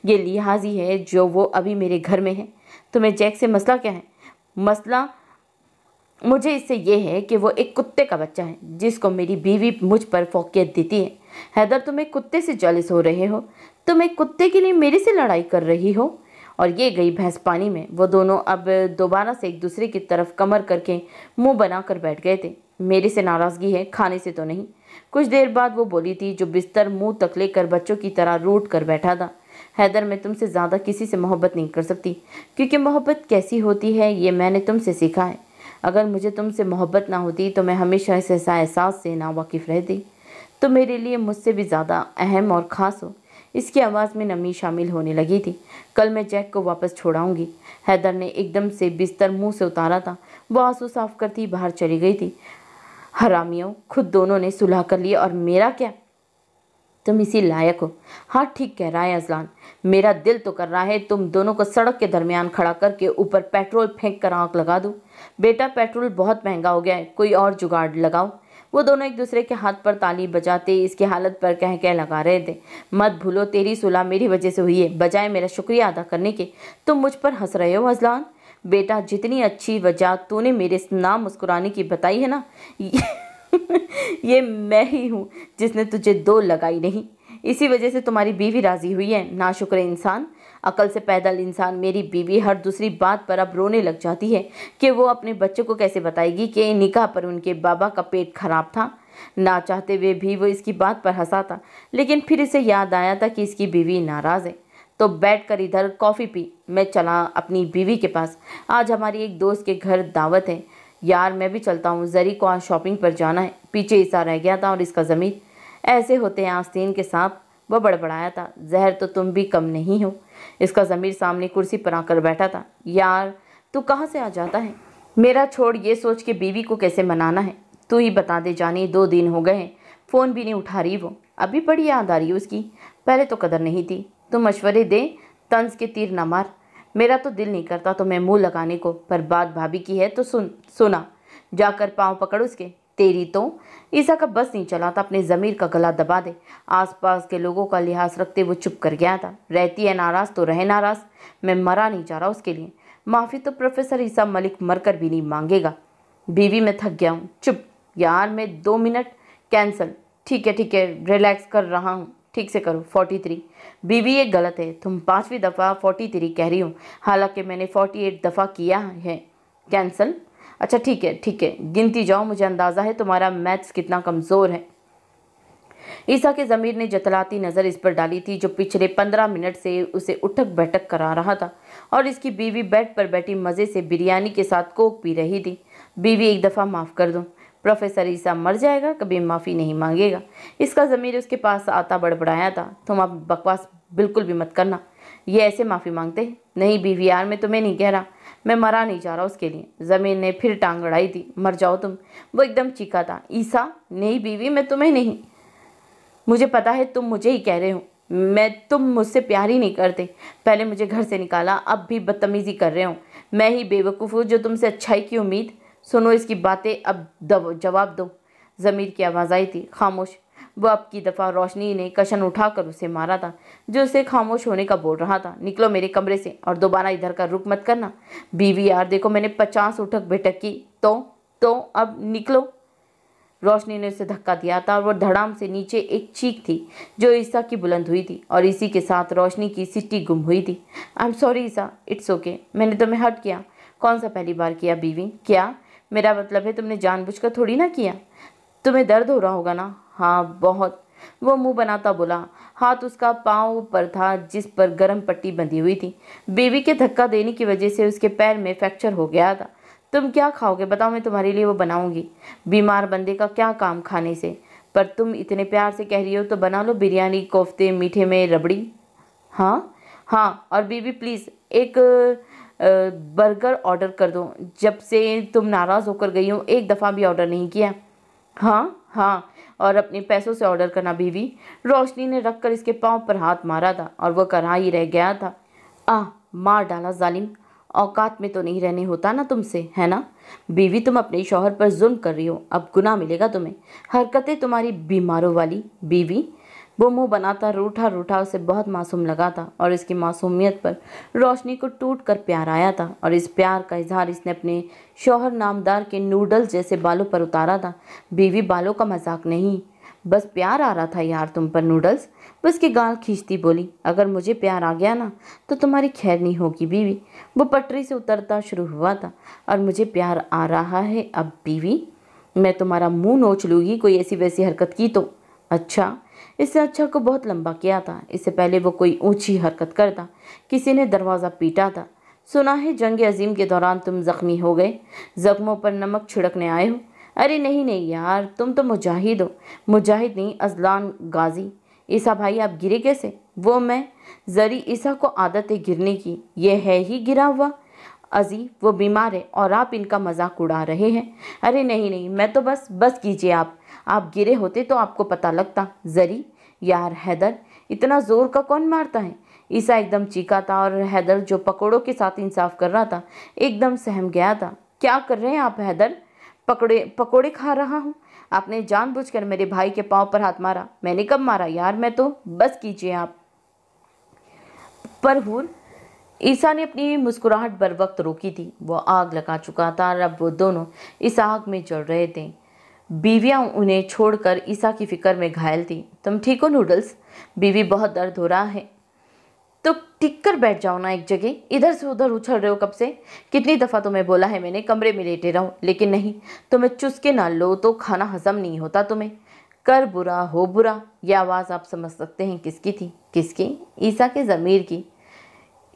ये लिहाज ही है जो वो अभी मेरे घर में है। तुम्हें जैक से मसला क्या है? मसला मुझे इससे ये है कि वो एक कुत्ते का बच्चा है जिसको मेरी बीवी मुझ पर फौकियत देती है। हैदर, तुम एक कुत्ते से जलिस हो रहे हो? तुम एक कुत्ते के लिए मेरे से लड़ाई कर रही हो? और ये गई भैंस पानी में। वो दोनों अब दोबारा से एक दूसरे की तरफ कमर करके मुंह बनाकर बैठ गए थे। मेरे से नाराज़गी है, खाने से तो नहीं। कुछ देर बाद वो बोली थी जो बिस्तर मुंह तक लेकर बच्चों की तरह रूठ कर बैठा था। हैदर, मैं तुमसे ज़्यादा किसी से मोहब्बत नहीं कर सकती, क्योंकि मोहब्बत कैसी होती है ये मैंने तुमसे सीखा है। अगर मुझे तुमसे मोहब्बत ना होती तो मैं हमेशा इस एहसास से नावाकिफ़ रहती। तो मेरे लिए मुझसे भी ज़्यादा अहम और ख़ास हो। इसकी आवाज़ में नमी शामिल होने लगी थी। कल मैं जैक को वापस छोड़ाऊंगी। हैदर ने एकदम से बिस्तर मुंह से उतारा था। वो आंसू साफ करती बाहर चली गई थी। हरामियों, खुद दोनों ने सुलह कर लिया और मेरा क्या? तुम इसी लायक हो। हाँ, ठीक कह रहा है अजलान। मेरा दिल तो कर रहा है तुम दोनों को सड़क के दरमियान खड़ा करके ऊपर पेट्रोल फेंक कर आग लगा दूं। बेटा, पेट्रोल बहुत महंगा हो गया है, कोई और जुगाड़ लगाओ। वो दोनों एक दूसरे के हाथ पर ताली बजाते इसकी हालत पर कह कह लगा रहे थे। मत भूलो, तेरी सुलह मेरी वजह से हुई है। बजाय मेरा शुक्रिया अदा करने के तुम मुझ पर हंस रहे हो अजलान। बेटा, जितनी अच्छी वजह तूने मेरे ना मुस्कुराने की बताई है ना, ये मैं ही हूँ जिसने तुझे दो लगाई नहीं। इसी वजह से तुम्हारी बीवी राजी हुई है। नाशुक्र इंसान, अकल से पैदल इंसान। मेरी बीवी हर दूसरी बात पर अब रोने लग जाती है कि वो अपने बच्चों को कैसे बताएगी कि निकाह पर उनके बाबा का पेट खराब था। ना चाहते हुए भी वो इसकी बात पर हंसा था, लेकिन फिर इसे याद आया था कि इसकी बीवी नाराज़ है। तो बैठकर इधर कॉफ़ी पी, मैं चला अपनी बीवी के पास। आज हमारी एक दोस्त के घर दावत है। यार, मैं भी चलता हूँ, जरी को आज शॉपिंग पर जाना है। पीछे ईसा रह गया था और इसका ज़मीर। ऐसे होते हैं आस्तीन के सांप, वह बड़बड़ाया था। जहर तो तुम भी कम नहीं हो। इसका ज़मीर सामने कुर्सी पर आकर बैठा था। यार, तू कहाँ से आ जाता है? मेरा छोड़, ये सोच के बीवी को कैसे मनाना है। तू ही बता दे जानी, 2 दिन हो गए हैं, फ़ोन भी नहीं उठा रही वो। अभी बड़ी याद आ रही है उसकी, पहले तो कदर नहीं थी। तू मशवरे दे, तंज के तीर न मार। मेरा तो दिल नहीं करता तो मैं मुंह लगाने को, पर बात भाभी की है तो सुना। जाकर पाँव पकड़ उसके। तेरी तो ईसा का बस नहीं चला था अपने ज़मीर का गला दबा दे। आसपास के लोगों का लिहाज रखते वो चुप कर गया था। रहती है नाराज़ तो रहे नाराज़, मैं मरा नहीं जा रहा उसके लिए। माफ़ी तो प्रोफेसर ईसा मलिक मरकर भी नहीं मांगेगा। बीवी, मैं थक गया हूँ। चुप यार, मैं 2 मिनट। कैंसल। ठीक है, रिलैक्स कर रहा हूँ, ठीक से करो। 43। बीवी, ये गलत है, तुम 5वीं दफ़ा 43 कह रही हो, हालांकि मैंने 48 दफ़ा किया है। कैंसल। अच्छा ठीक है, गिनती जाओ, मुझे अंदाज़ा है तुम्हारा मैथ्स कितना कमज़ोर है। ईसा के ज़मीर ने जतलाती नज़र इस पर डाली थी, जो पिछले 15 मिनट से उसे उठक बैठक करा रहा था, और इसकी बीवी बेड पर बैठी मज़े से बिरयानी के साथ कोक पी रही थी। बीवी, एक दफ़ा माफ़ कर दो। प्रोफेसर ईसा मर जाएगा, कभी माफ़ी नहीं मांगेगा। इसका ज़मीर उसके पास आता बड़बड़ाया था। तुम अब बकवास बिल्कुल भी मत करना, ये ऐसे माफ़ी मांगते हैं? नहीं बीवी यार, मैं तुम्हें नहीं कह रहा, मैं मरा नहीं जा रहा उसके लिए। ज़मीन ने फिर टांग अड़ाई थी। मर जाओ तुम, वो एकदम चीखा था। ईसा, नहीं बीवी, मैं तुम्हें नहीं। मुझे पता है तुम मुझे ही कह रहे हो। तुम मुझसे प्यार ही नहीं करते। पहले मुझे घर से निकाला, अब भी बदतमीज़ी कर रहे हो। मैं ही बेवकूफ़ हूँ जो तुमसे अच्छाई की उम्मीद। सुनो इसकी बातें, अब जवाब दो। ज़मीर की आवाज़ आई थी। खामोश। वो अब की दफ़ा रोशनी ने कशन उठाकर उसे मारा था, जो उसे खामोश होने का बोल रहा था। निकलो मेरे कमरे से और दोबारा इधर का रुख मत करना। बीवी यार देखो, मैंने 50 उठक बैठक की, तो अब निकलो। रोशनी ने उसे धक्का दिया था और वो धड़ाम से नीचे एक चीख थी जो ईसा की बुलंद हुई थी, और इसी के साथ रोशनी की सिट्टी गुम हुई थी। I am sorry Isa, it's okay, मैंने तुम्हें हर्ट किया। कौन सा पहली बार किया बीवी? क्या? मेरा मतलब है तुमने जानबूझकर थोड़ी ना किया। तुम्हें दर्द हो रहा होगा ना? हाँ बहुत। वो मुंह बनाता बोला। हाथ उसका पाँव पर था जिस पर गर्म पट्टी बंधी हुई थी। बीवी के धक्का देने की वजह से उसके पैर में फ्रैक्चर हो गया था। तुम क्या खाओगे बताओ, मैं तुम्हारे लिए वो बनाऊंगी। बीमार बंदे का क्या काम खाने से, पर तुम इतने प्यार से कह रही हो तो बना लो बिरयानी, कोफ्ते, मीठे में रबड़ी। हाँ, और बीवी प्लीज़ एक बर्गर ऑर्डर कर दो। जब से तुम नाराज़ होकर गई हो एक दफ़ा भी ऑर्डर नहीं किया। हाँ, और अपने पैसों से ऑर्डर करना बीवी। रोशनी ने रख कर इसके पाँव पर हाथ मारा था और वह करहा ही रह गया था। मार डाला जालिम, औकात में तो नहीं रहने होता ना तुमसे, है ना? बीवी, तुम अपने शौहर पर जुल्म कर रही हो, अब गुनाह मिलेगा तुम्हें। हरकतें तुम्हारी बीमारों वाली। बीवी, वो मुंह बनाता रूठा रूठा उसे बहुत मासूम लगा था, और इसकी मासूमियत पर रोशनी को टूट कर प्यार आया था, और इस प्यार का इजहार इसने अपने शौहर नामदार के नूडल्स जैसे बालों पर उतारा था। बीवी, बालों का मजाक नहीं, बस प्यार आ रहा था यार तुम पर। नूडल्स? बस की गाल खींचती बोली। अगर मुझे प्यार आ गया ना तो तुम्हारी खैर नहीं होगी बीवी। वो पटरी से उतरता शुरू हुआ था। और मुझे प्यार आ रहा है अब बीवी, मैं तुम्हारा मुंह नोच लूँगी कोई ऐसी वैसी हरकत की तो। अच्छा, इससे अच्छा को बहुत लंबा किया था। इससे पहले वो कोई ऊंची हरकत करता, किसी ने दरवाज़ा पीटा था। सुना है जंग अजीम के दौरान तुम जख्मी हो गए, जख्मों पर नमक छिड़कने आए हो। अरे नहीं नहीं यार, तुम तो मुजाहिद हो। मुजाहिद नहीं, अजलान गाजी। ईसा भाई आप गिरे कैसे? वो मैं जरी, ईसा को आदत है गिरने की, ये है ही गिरा हुआ। अजी वो बीमार है और आप इनका मजाक उड़ा रहे हैं। अरे नहीं नहीं, मैं तो बस कीजिए आप गिरे होते तो आपको पता लगता। जरी यार हैदर, इतना जोर का कौन मारता है? ईसा एकदम चीखा था और हैदर जो पकौड़ों के साथ इंसाफ कर रहा था एकदम सहम गया था। क्या कर रहे हैं आप हैदर? पकौड़े खा रहा हूँ। आपने जानबूझकर मेरे भाई के पाँव पर हाथ मारा। मैंने कब मारा यार? मैं तो बस कीजिए आप। पर हूर, ईसा ने अपनी मुस्कुराहट बर वक्त रोकी थी। वो आग लगा चुका था और अब वो दोनों इस आग में जल रहे थे। बीवियां उन्हें छोड़कर ईसा की फिक्र में घायल थी। तुम ठीक हो नूडल्स? बीवी बहुत दर्द हो रहा है। तो टिक कर बैठ जाओ ना एक जगह, इधर से उधर उछल रहे हो कब से। कितनी दफ़ा तुम्हें बोला है मैंने कमरे में लेटे रहो, लेकिन नहीं, तुम्हें चुस्के ना लो तो खाना हजम नहीं होता तुम्हें। कर बुरा हो बुरा, यह आवाज़ आप समझ सकते हैं किसकी थी? किसकी? ईसा के ज़मीर की।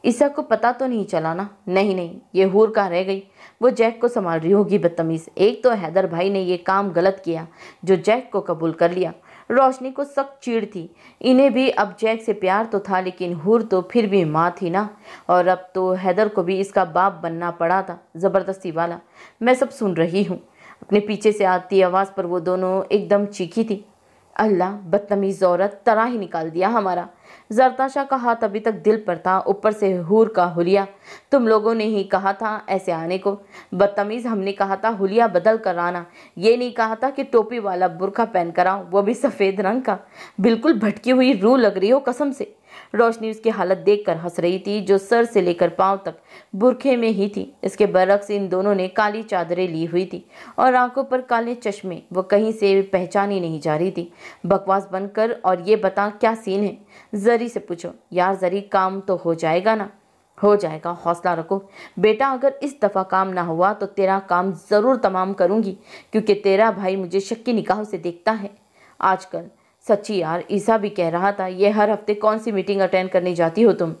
ईसा को पता तो नहीं चला ना? नहीं नहीं, ये हूर कहाँ रह गई? वो जैक को संभाल रही होगी बदतमीज़। एक तो हैदर भाई ने ये काम गलत किया जो जैक को कबूल कर लिया। रोशनी को सख्त चिढ़ थी। इन्हें भी अब जैक से प्यार तो था, लेकिन हूर तो फिर भी माँ थी ना। और अब तो हैदर को भी इसका बाप बनना पड़ा था, ज़बरदस्ती वाला। मैं सब सुन रही हूँ। अपने पीछे से आती आवाज़ पर वो दोनों एकदम चीखी थी। अल्लाह, बदतमीज़ औरत, तरा ही निकाल दिया हमारा। जरताशा का हाथ अभी तक दिल पर था, ऊपर से हूर का हुलिया। तुम लोगों ने ही कहा था ऐसे आने को। बदतमीज़, हमने कहा था हुलिया बदल कर आना, ये नहीं कहा था कि टोपी वाला बुर्का पहन कर आओ, वो भी सफ़ेद रंग का। बिल्कुल भटकी हुई रूह लग रही हो कसम से। रोशनी उसकी हालत देखकर हंस रही थी, जो सर से लेकर पांव तक बुरखे में ही थी। इसके बरक्स इन दोनों ने काली चादरें ली हुई थी और आंखों पर काले चश्मे। वो कहीं से पहचानी नहीं जा रही थी। बकवास बनकर और ये बता क्या सीन है? जरी से पूछो। यार जरी, काम तो हो जाएगा ना? हो जाएगा, हौसला रखो बेटा। अगर इस दफ़ा काम ना हुआ तो तेरा काम ज़रूर तमाम करूँगी, क्योंकि तेरा भाई मुझे शक की निगाहों से देखता है आजकल। सच्ची यार, ईसा भी कह रहा था, ये हर हफ्ते कौन सी मीटिंग अटेंड करने जाती हो तुम?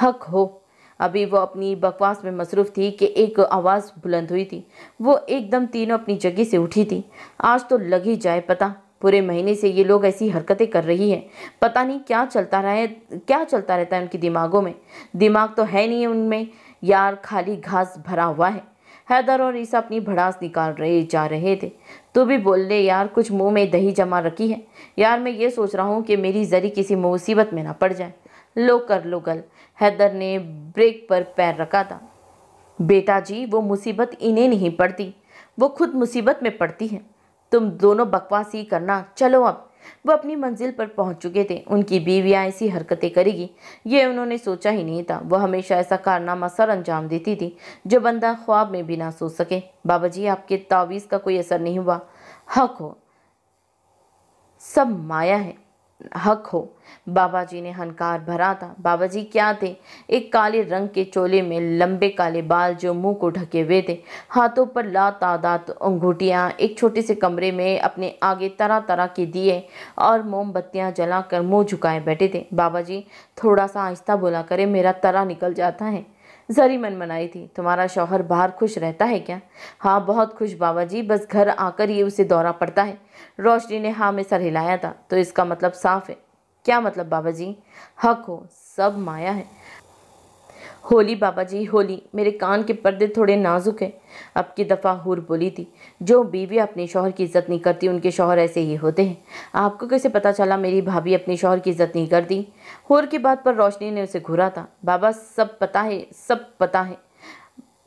हक हो। अभी वो अपनी बकवास में मसरूफ़ थी कि एक आवाज़ बुलंद हुई थी। वो एकदम तीनों अपनी जगह से उठी थी। आज तो लग ही जाए पता, पूरे महीने से ये लोग ऐसी हरकतें कर रही हैं। पता नहीं क्या चलता रहता है उनके दिमागों में। दिमाग तो है नहीं उनमें यार, खाली घास भरा हुआ है। हैदर और ईसा अपनी भड़ास निकाल जा रहे थे। तू भी बोल ले यार, कुछ मुंह में दही जमा रखी है। यार मैं ये सोच रहा हूँ कि मेरी जरी किसी मुसीबत में ना पड़ जाए। लो कर लो गल। हैदर ने ब्रेक पर पैर रखा था। बेटा जी, वो मुसीबत इन्हें नहीं पड़ती, वो खुद मुसीबत में पड़ती है। तुम दोनों बकवास ही करना, चलो अब। वो अपनी मंजिल पर पहुंच चुके थे। उनकी बीवियां ऐसी हरकतें करेगी ये उन्होंने सोचा ही नहीं था। वो हमेशा ऐसा कारनामा सर अंजाम देती थी जो बंदा ख्वाब में भी ना सोच सके। बाबा जी, आपके तावीज़ का कोई असर नहीं हुआ। हक हो, सब माया है। हक हो। बाबा जी ने हंकार भरा था। बाबा जी क्या थे? एक काले रंग के चोले में लंबे काले बाल जो मुंह को ढके हुए थे, हाथों पर लातादाद अंगूठियां। एक छोटे से कमरे में अपने आगे तरह तरह के दिए और मोमबत्तियां जलाकर मुंह झुकाए बैठे थे। बाबा जी थोड़ा सा आहिस्ता बोला करें, मेरा तरा निकल जाता है। जरी मनमनाई थी। तुम्हारा शौहर बाहर खुश रहता है क्या? हाँ बहुत खुश बाबा जी, बस घर आकर ये उसे दौरा पड़ता है। रोशनी ने हाँ में सर हिलाया था। तो इसका मतलब साफ है। क्या मतलब बाबा जी? हक हो, सब माया है। होली बाबा जी, होली। मेरे कान के पर्दे थोड़े नाजुक हैं। अब की दफ़ा हूर बोली थी, जो बीवी अपने शौहर की इज्जत नहीं करती उनके शौहर ऐसे ही होते हैं। आपको कैसे पता चला मेरी भाभी अपने शौहर की इज्जत नहीं करती? हूर की बात पर रोशनी ने उसे घूरा था। बाबा सब पता है, सब पता है।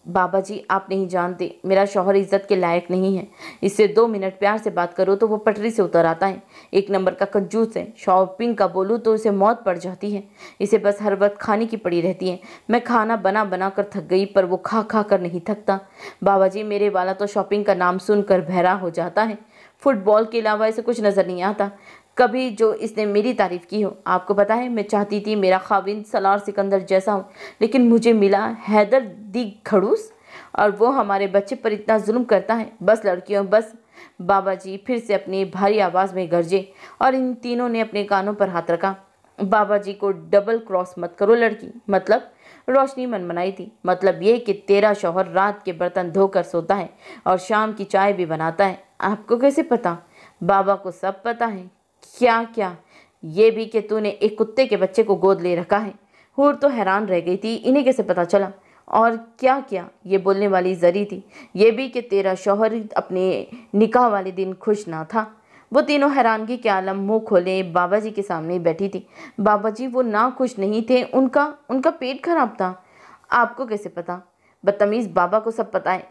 बाबा जी आप नहीं जानते, मेरा शौहर इज्जत के लायक नहीं है। इससे 2 मिनट प्यार से बात करो तो वो पटरी से उतर आता है। एक नंबर का कंजूस है। शॉपिंग का बोलूँ तो उसे मौत पड़ जाती है। इसे बस हर वक्त खाने की पड़ी रहती है। मैं खाना बना बना कर थक गई, पर वो खा खा कर नहीं थकता। बाबा जी मेरे वाला तो शॉपिंग का नाम सुनकर बहरा हो जाता है। फुटबॉल के अलावा इसे कुछ नज़र नहीं आता कभी जो इसने मेरी तारीफ़ की हो। आपको पता है मैं चाहती थी मेरा खाविंद सलार सिकंदर जैसा हो, लेकिन मुझे मिला हैदर दी खड़ूस। और वो हमारे बच्चे पर इतना जुल्म करता है। बस लड़कियों बस। बाबा जी फिर से अपनी भारी आवाज़ में गरजे और इन तीनों ने अपने कानों पर हाथ रखा। बाबा जी को डबल क्रॉस मत करो लड़की। मतलब? रोशनी मनमनाई थी। मतलब ये कि तेरा शौहर रात के बर्तन धोकर सोता है और शाम की चाय भी बनाता है। आपको कैसे पता? बाबा को सब पता है। क्या क्या? ये भी कि तूने एक कुत्ते के बच्चे को गोद ले रखा है। हूर तो हैरान रह गई थी, इन्हें कैसे पता चला? और क्या क्या? ये बोलने वाली जरी थी। ये भी कि तेरा शौहर अपने निकाह वाले दिन खुश ना था। वो तीनों हैरानगी के आलम मुंह खोले बाबा जी के सामने बैठी थी। बाबा जी वो ना खुश नहीं थे, उनका पेट खराब था। आपको कैसे पता? बदतमीज, बाबा को सब पता है,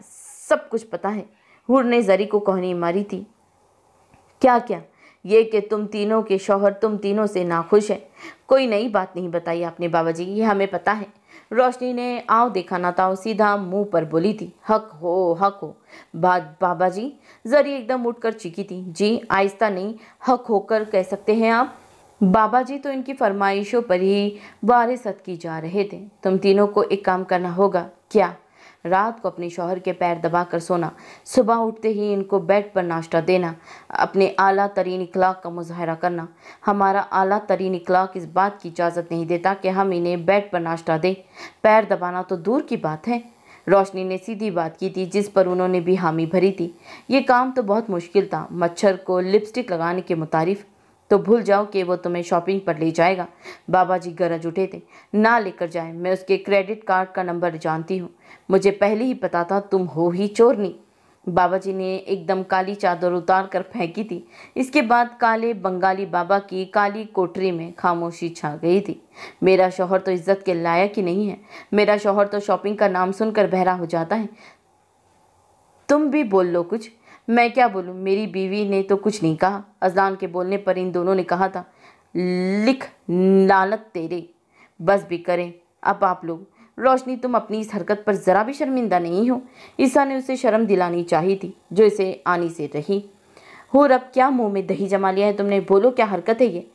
सब कुछ पता है। हूर ने जरी को कोहनी मारी थी। क्या क्या? ये कि तुम तीनों के शौहर तुम तीनों से नाखुश है। कोई नई बात नहीं बताई आपने बाबा जी, ये हमें पता है। रोशनी ने आओ देखा ना ताओ सीधा मुंह पर बोली थी। हक हो। बाबा जी। जरी एकदम उठकर चीखी थी। जी, आहिस्ता नहीं, हक होकर कह सकते हैं आप। बाबा जी तो इनकी फरमाइशों पर ही वारिसत की जा रहे थे। तुम तीनों को एक काम करना होगा। क्या? रात को अपने शौहर के पैर दबाकर सोना, सुबह उठते ही इनको बेड पर नाश्ता देना, अपने आला तरीन इखलाक का मुजाहरा करना। हमारा आला तरीन इखलाक इस बात की इजाज़त नहीं देता कि हम इन्हें बेड पर नाश्ता दें। पैर दबाना तो दूर की बात है। रोशनी ने सीधी बात की थी जिस पर उन्होंने भी हामी भरी थी। ये काम तो बहुत मुश्किल था। मच्छर को लिपस्टिक लगाने के मुतारिफ। तो भूल जाओ कि वो तुम्हें शॉपिंग पर ले जाएगा। बाबा जी गरज उठे थे। ना लेकर जाए, मैं उसके क्रेडिट कार्ड का नंबर जानती हूँ। मुझे पहले ही पता था तुम हो ही चोरनी। बाबा जी ने एकदम काली चादर उतार कर फेंकी थी। इसके बाद काले बंगाली बाबा की काली कोठरी में खामोशी छा गई थी। मेरा शौहर तो इज्जत के लायक ही नहीं है। मेरा शौहर तो शॉपिंग का नाम सुनकर बहरा हो जाता है। तुम भी बोल लो कुछ। मैं क्या बोलूं? मेरी बीवी ने तो कुछ नहीं कहा। अजलान के बोलने पर इन दोनों ने कहा था, लिख लानत तेरे। बस भी करें अब आप लोग। रोशनी, तुम अपनी इस हरकत पर ज़रा भी शर्मिंदा नहीं हो? ईसा ने उसे शर्म दिलानी चाहिए थी जो इसे आनी से रही। हो रब, क्या मुंह में दही जमा लिया है तुमने? बोलो, क्या हरकत है ये?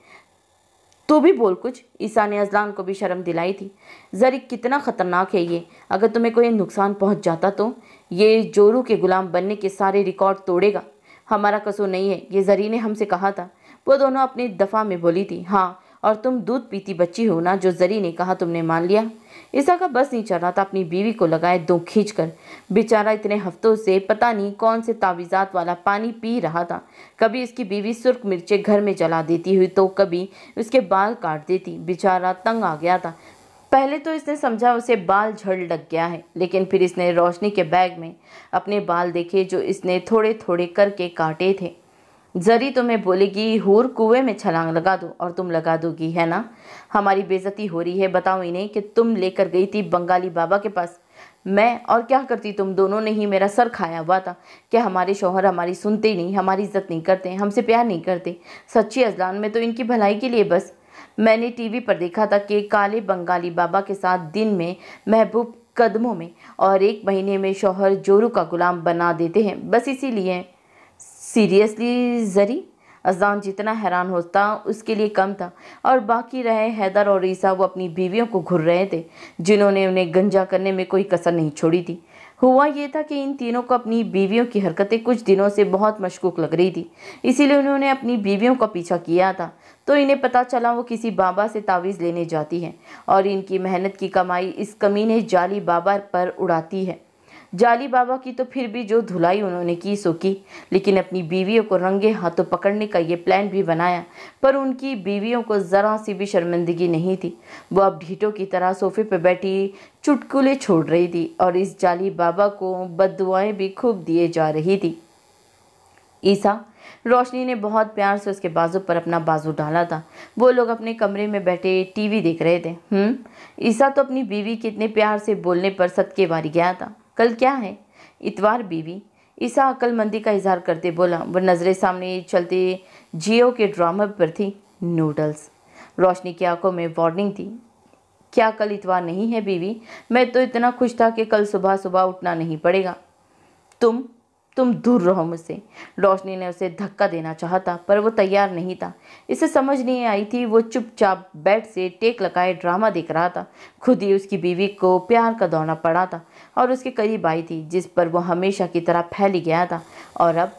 तू भी बोल कुछ। ईसा ने अजलान को भी शर्म दिलाई थी। जरी, कितना ख़तरनाक है ये। अगर तुम्हें कोई नुकसान पहुंच जाता तो ये जोरू के गुलाम बनने के सारे रिकॉर्ड तोड़ेगा। हमारा कसूर नहीं है, ये जरी ने हमसे कहा था। वो दोनों अपनी दफ़ा में बोली थी। हाँ, और तुम दूध पीती बच्ची हो ना, जो जरी ने कहा तुमने मान लिया। ईसा का बस नहीं चल रहा था अपनी बीवी को लगाए दो खींच कर। बेचारा इतने हफ्तों से पता नहीं कौन से तावीज़ात वाला पानी पी रहा था। कभी इसकी बीवी सुर्ख मिर्चें घर में जला देती हुई तो कभी उसके बाल काट देती। बेचारा तंग आ गया था। पहले तो इसने समझा उसे बाल झड़ लग गया है, लेकिन फिर इसने रोशनी के बैग में अपने बाल देखे जो इसने थोड़े थोड़े करके काटे थे। जरी तुम्हें बोलेगी, हूर कुएं में छलांग लगा दो, और तुम लगा दोगी, है ना? हमारी बेइज्जती हो रही है। बताओ इन्हें कि तुम लेकर गई थी बंगाली बाबा के पास। मैं? और क्या करती? तुम दोनों ने ही मेरा सर खाया हुआ था कि हमारे शौहर हमारी सुनते ही नहीं, हमारी इज्जत नहीं करते, हमसे प्यार नहीं करते। सच्ची अजलान, में तो इनकी भलाई के लिए बस। मैंने टीवी पर देखा था कि काले बंगाली बाबा के साथ दिन में महबूब कदमों में और 1 महीने में शौहर जोरू का गुलाम बना देते हैं। बस इसीलिए। सीरियसली जरी? अजान जितना हैरान होता उसके लिए कम था। और बाकी रहे हैदर और ईसा, वो अपनी बीवियों को घूर रहे थे जिन्होंने उन्हें गंजा करने में कोई कसर नहीं छोड़ी थी। हुआ ये था कि इन तीनों को अपनी बीवियों की हरकतें कुछ दिनों से बहुत मशकूक लग रही थी। इसीलिए उन्होंने अपनी बीवियों का पीछा किया था। तो इन्हें पता चला वो किसी बाबा से तावीज़ लेने जाती हैं और इनकी मेहनत की कमाई इस कमीने जाली बाबा पर उड़ाती है। जाली बाबा की तो फिर भी जो धुलाई उन्होंने की सो की, लेकिन अपनी बीवियों को रंगे हाथों पकड़ने का ये प्लान भी बनाया। पर उनकी बीवियों को ज़रा सी भी शर्मिंदगी नहीं थी। वो अब ढीठों की तरह सोफे पर बैठी चुटकुले छोड़ रही थी और इस जाली बाबा को बद्दुआएं भी खूब दिए जा रही थी। ईसा, रोशनी ने बहुत प्यार से उसके बाजू पर अपना बाजू डाला था। वो लोग अपने कमरे में बैठे टीवी देख रहे थे। ईसा तो अपनी बीवी के इतने प्यार से बोलने पर सदके बारी गया था। कल क्या है? इतवार बीवी। ईसा अक्लमंदी का इजहार करते बोला। वह नज़रें सामने चलते जियो के ड्रामा पर थी। नूडल्स। रोशनी की आंखों में वार्निंग थी। क्या कल इतवार नहीं है बीवी? मैं तो इतना खुश था कि कल सुबह सुबह उठना नहीं पड़ेगा। तुम तुम दूर रहो मुझसे। रोशनी ने उसे धक्का देना चाहा था पर वो तैयार नहीं था। इसे समझ नहीं आई थी। वो चुपचाप बेड से टेक लगाए ड्रामा देख रहा था। खुद ही उसकी बीवी को प्यार का दौना पड़ा था और उसके करीब आई थी जिस पर वो हमेशा की तरह फैल गया था। और अब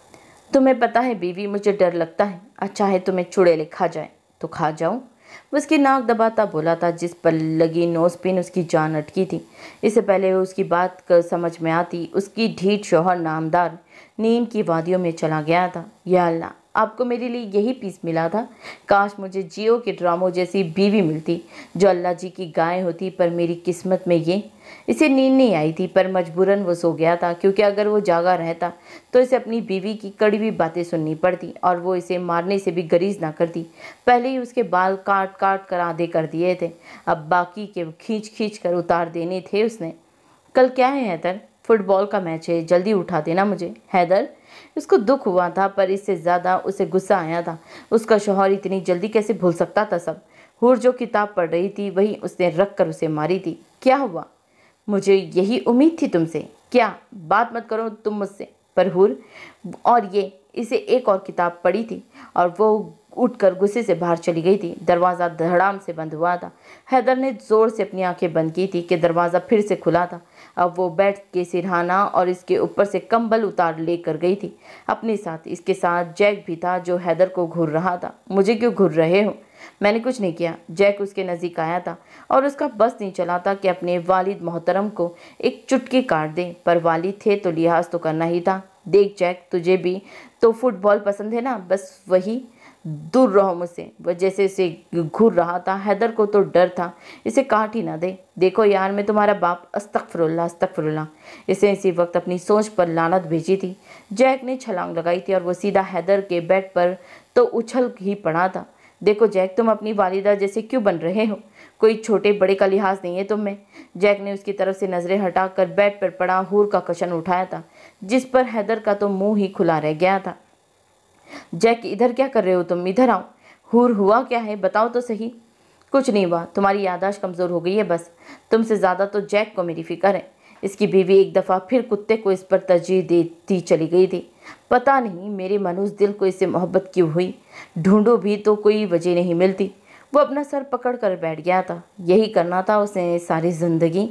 तुम्हें पता है बीवी, मुझे डर लगता है। अच्छा है तुम्हें चुड़ैल खा जाए तो खा जाऊं। वो उसकी नाक दबाता बोला था जिस पर लगी नोजपिन उसकी जान अटकी थी। इससे पहले वो उसकी बात कर समझ में आती उसकी ढीठ शौहर नामदार नींद की वादियों में चला गया था। या अल्लाह, आपको मेरे लिए यही पीस मिला था। काश मुझे जियो के ड्रामों जैसी बीवी मिलती जो अल्लाह जी की गाय होती, पर मेरी किस्मत में ये। इसे नींद नहीं आई थी पर मजबूरन वो सो गया था, क्योंकि अगर वो जागा रहता तो इसे अपनी बीवी की कड़वी बातें सुननी पड़ती और वो इसे मारने से भी गरीज ना करती। पहले ही उसके बाल काट काट कर आधे कर दिए थे, अब बाकी के खींच खींच कर उतार देने थे उसने। कल क्या है हैदर? फुटबॉल का मैच है, जल्दी उठा देना मुझे। हैदर? उसको दुख हुआ था पर इससे ज़्यादा उसे गुस्सा आया था। उसका शौहर इतनी जल्दी कैसे भूल सकता था सब। हूर जो किताब पढ़ रही थी वही उसने रख कर उसे मारी थी। क्या हुआ? मुझे यही उम्मीद थी तुमसे। क्या बात मत करो तुम मुझसे। पर हूर, और ये इसे एक और किताब पढ़ी थी और वो उठकर गुस्से से बाहर चली गई थी। दरवाज़ा धड़ाम से बंद हुआ था। हैदर ने ज़ोर से अपनी आंखें बंद की थी कि दरवाज़ा फिर से खुला था। अब वो बेड के सिरहाना और इसके ऊपर से कंबल उतार लेकर गई थी अपने साथ। इसके साथ जैक भी था जो हैदर को घूर रहा था। मुझे क्यों घूर रहे हो? मैंने कुछ नहीं किया। जैक उसके नज़दीक आया था और उसका बस नहीं चला था कि अपने वालिद मोहतरम को एक चुटकी काट दे, पर वालिद थे तो लिहाज तो करना ही था। देख जैक, तुझे भी तो फुटबॉल पसंद है ना, बस वही दूर रहो मुझसे। वह जैसे इसे घूर रहा था। हैदर को तो डर था इसे काट ही ना दे। देखो यार, मैं तुम्हारा बाप, अस्तगफिरुल्लाह अस्तगफिरुल्लाह। इसे इसी वक्त अपनी सोच पर लानत भेजी थी। जैक ने छलांग लगाई थी और वो सीधा हैदर के बेड पर तो उछल ही पड़ा था। देखो जैक, तुम अपनी वालिदा जैसे क्यों बन रहे हो? कोई छोटे बड़े का लिहाज नहीं है तुम में। जैक ने उसकी तरफ से नज़रें हटाकर बेड पर पड़ा हूर का कशन उठाया था जिस पर हैदर का तो मुंह ही खुला रह गया था। जैक, इधर क्या कर रहे हो तुम? इधर आओ। हूर, हुआ क्या है बताओ तो सही। कुछ नहीं हुआ, तुम्हारी याददाश्त कमज़ोर हो गई है बस। तुमसे ज़्यादा तो जैक को मेरी फिक्र है। इसकी बीवी एक दफ़ा फिर कुत्ते को इस पर तरजीह देती चली गई थी। पता नहीं मेरे मनूस दिल को इससे मोहब्बत क्यों हुई। ढूंढो भी तो कोई वजह नहीं मिलती। वो अपना सर पकड़ कर बैठ गया था। यही करना था उसे सारी ज़िंदगी।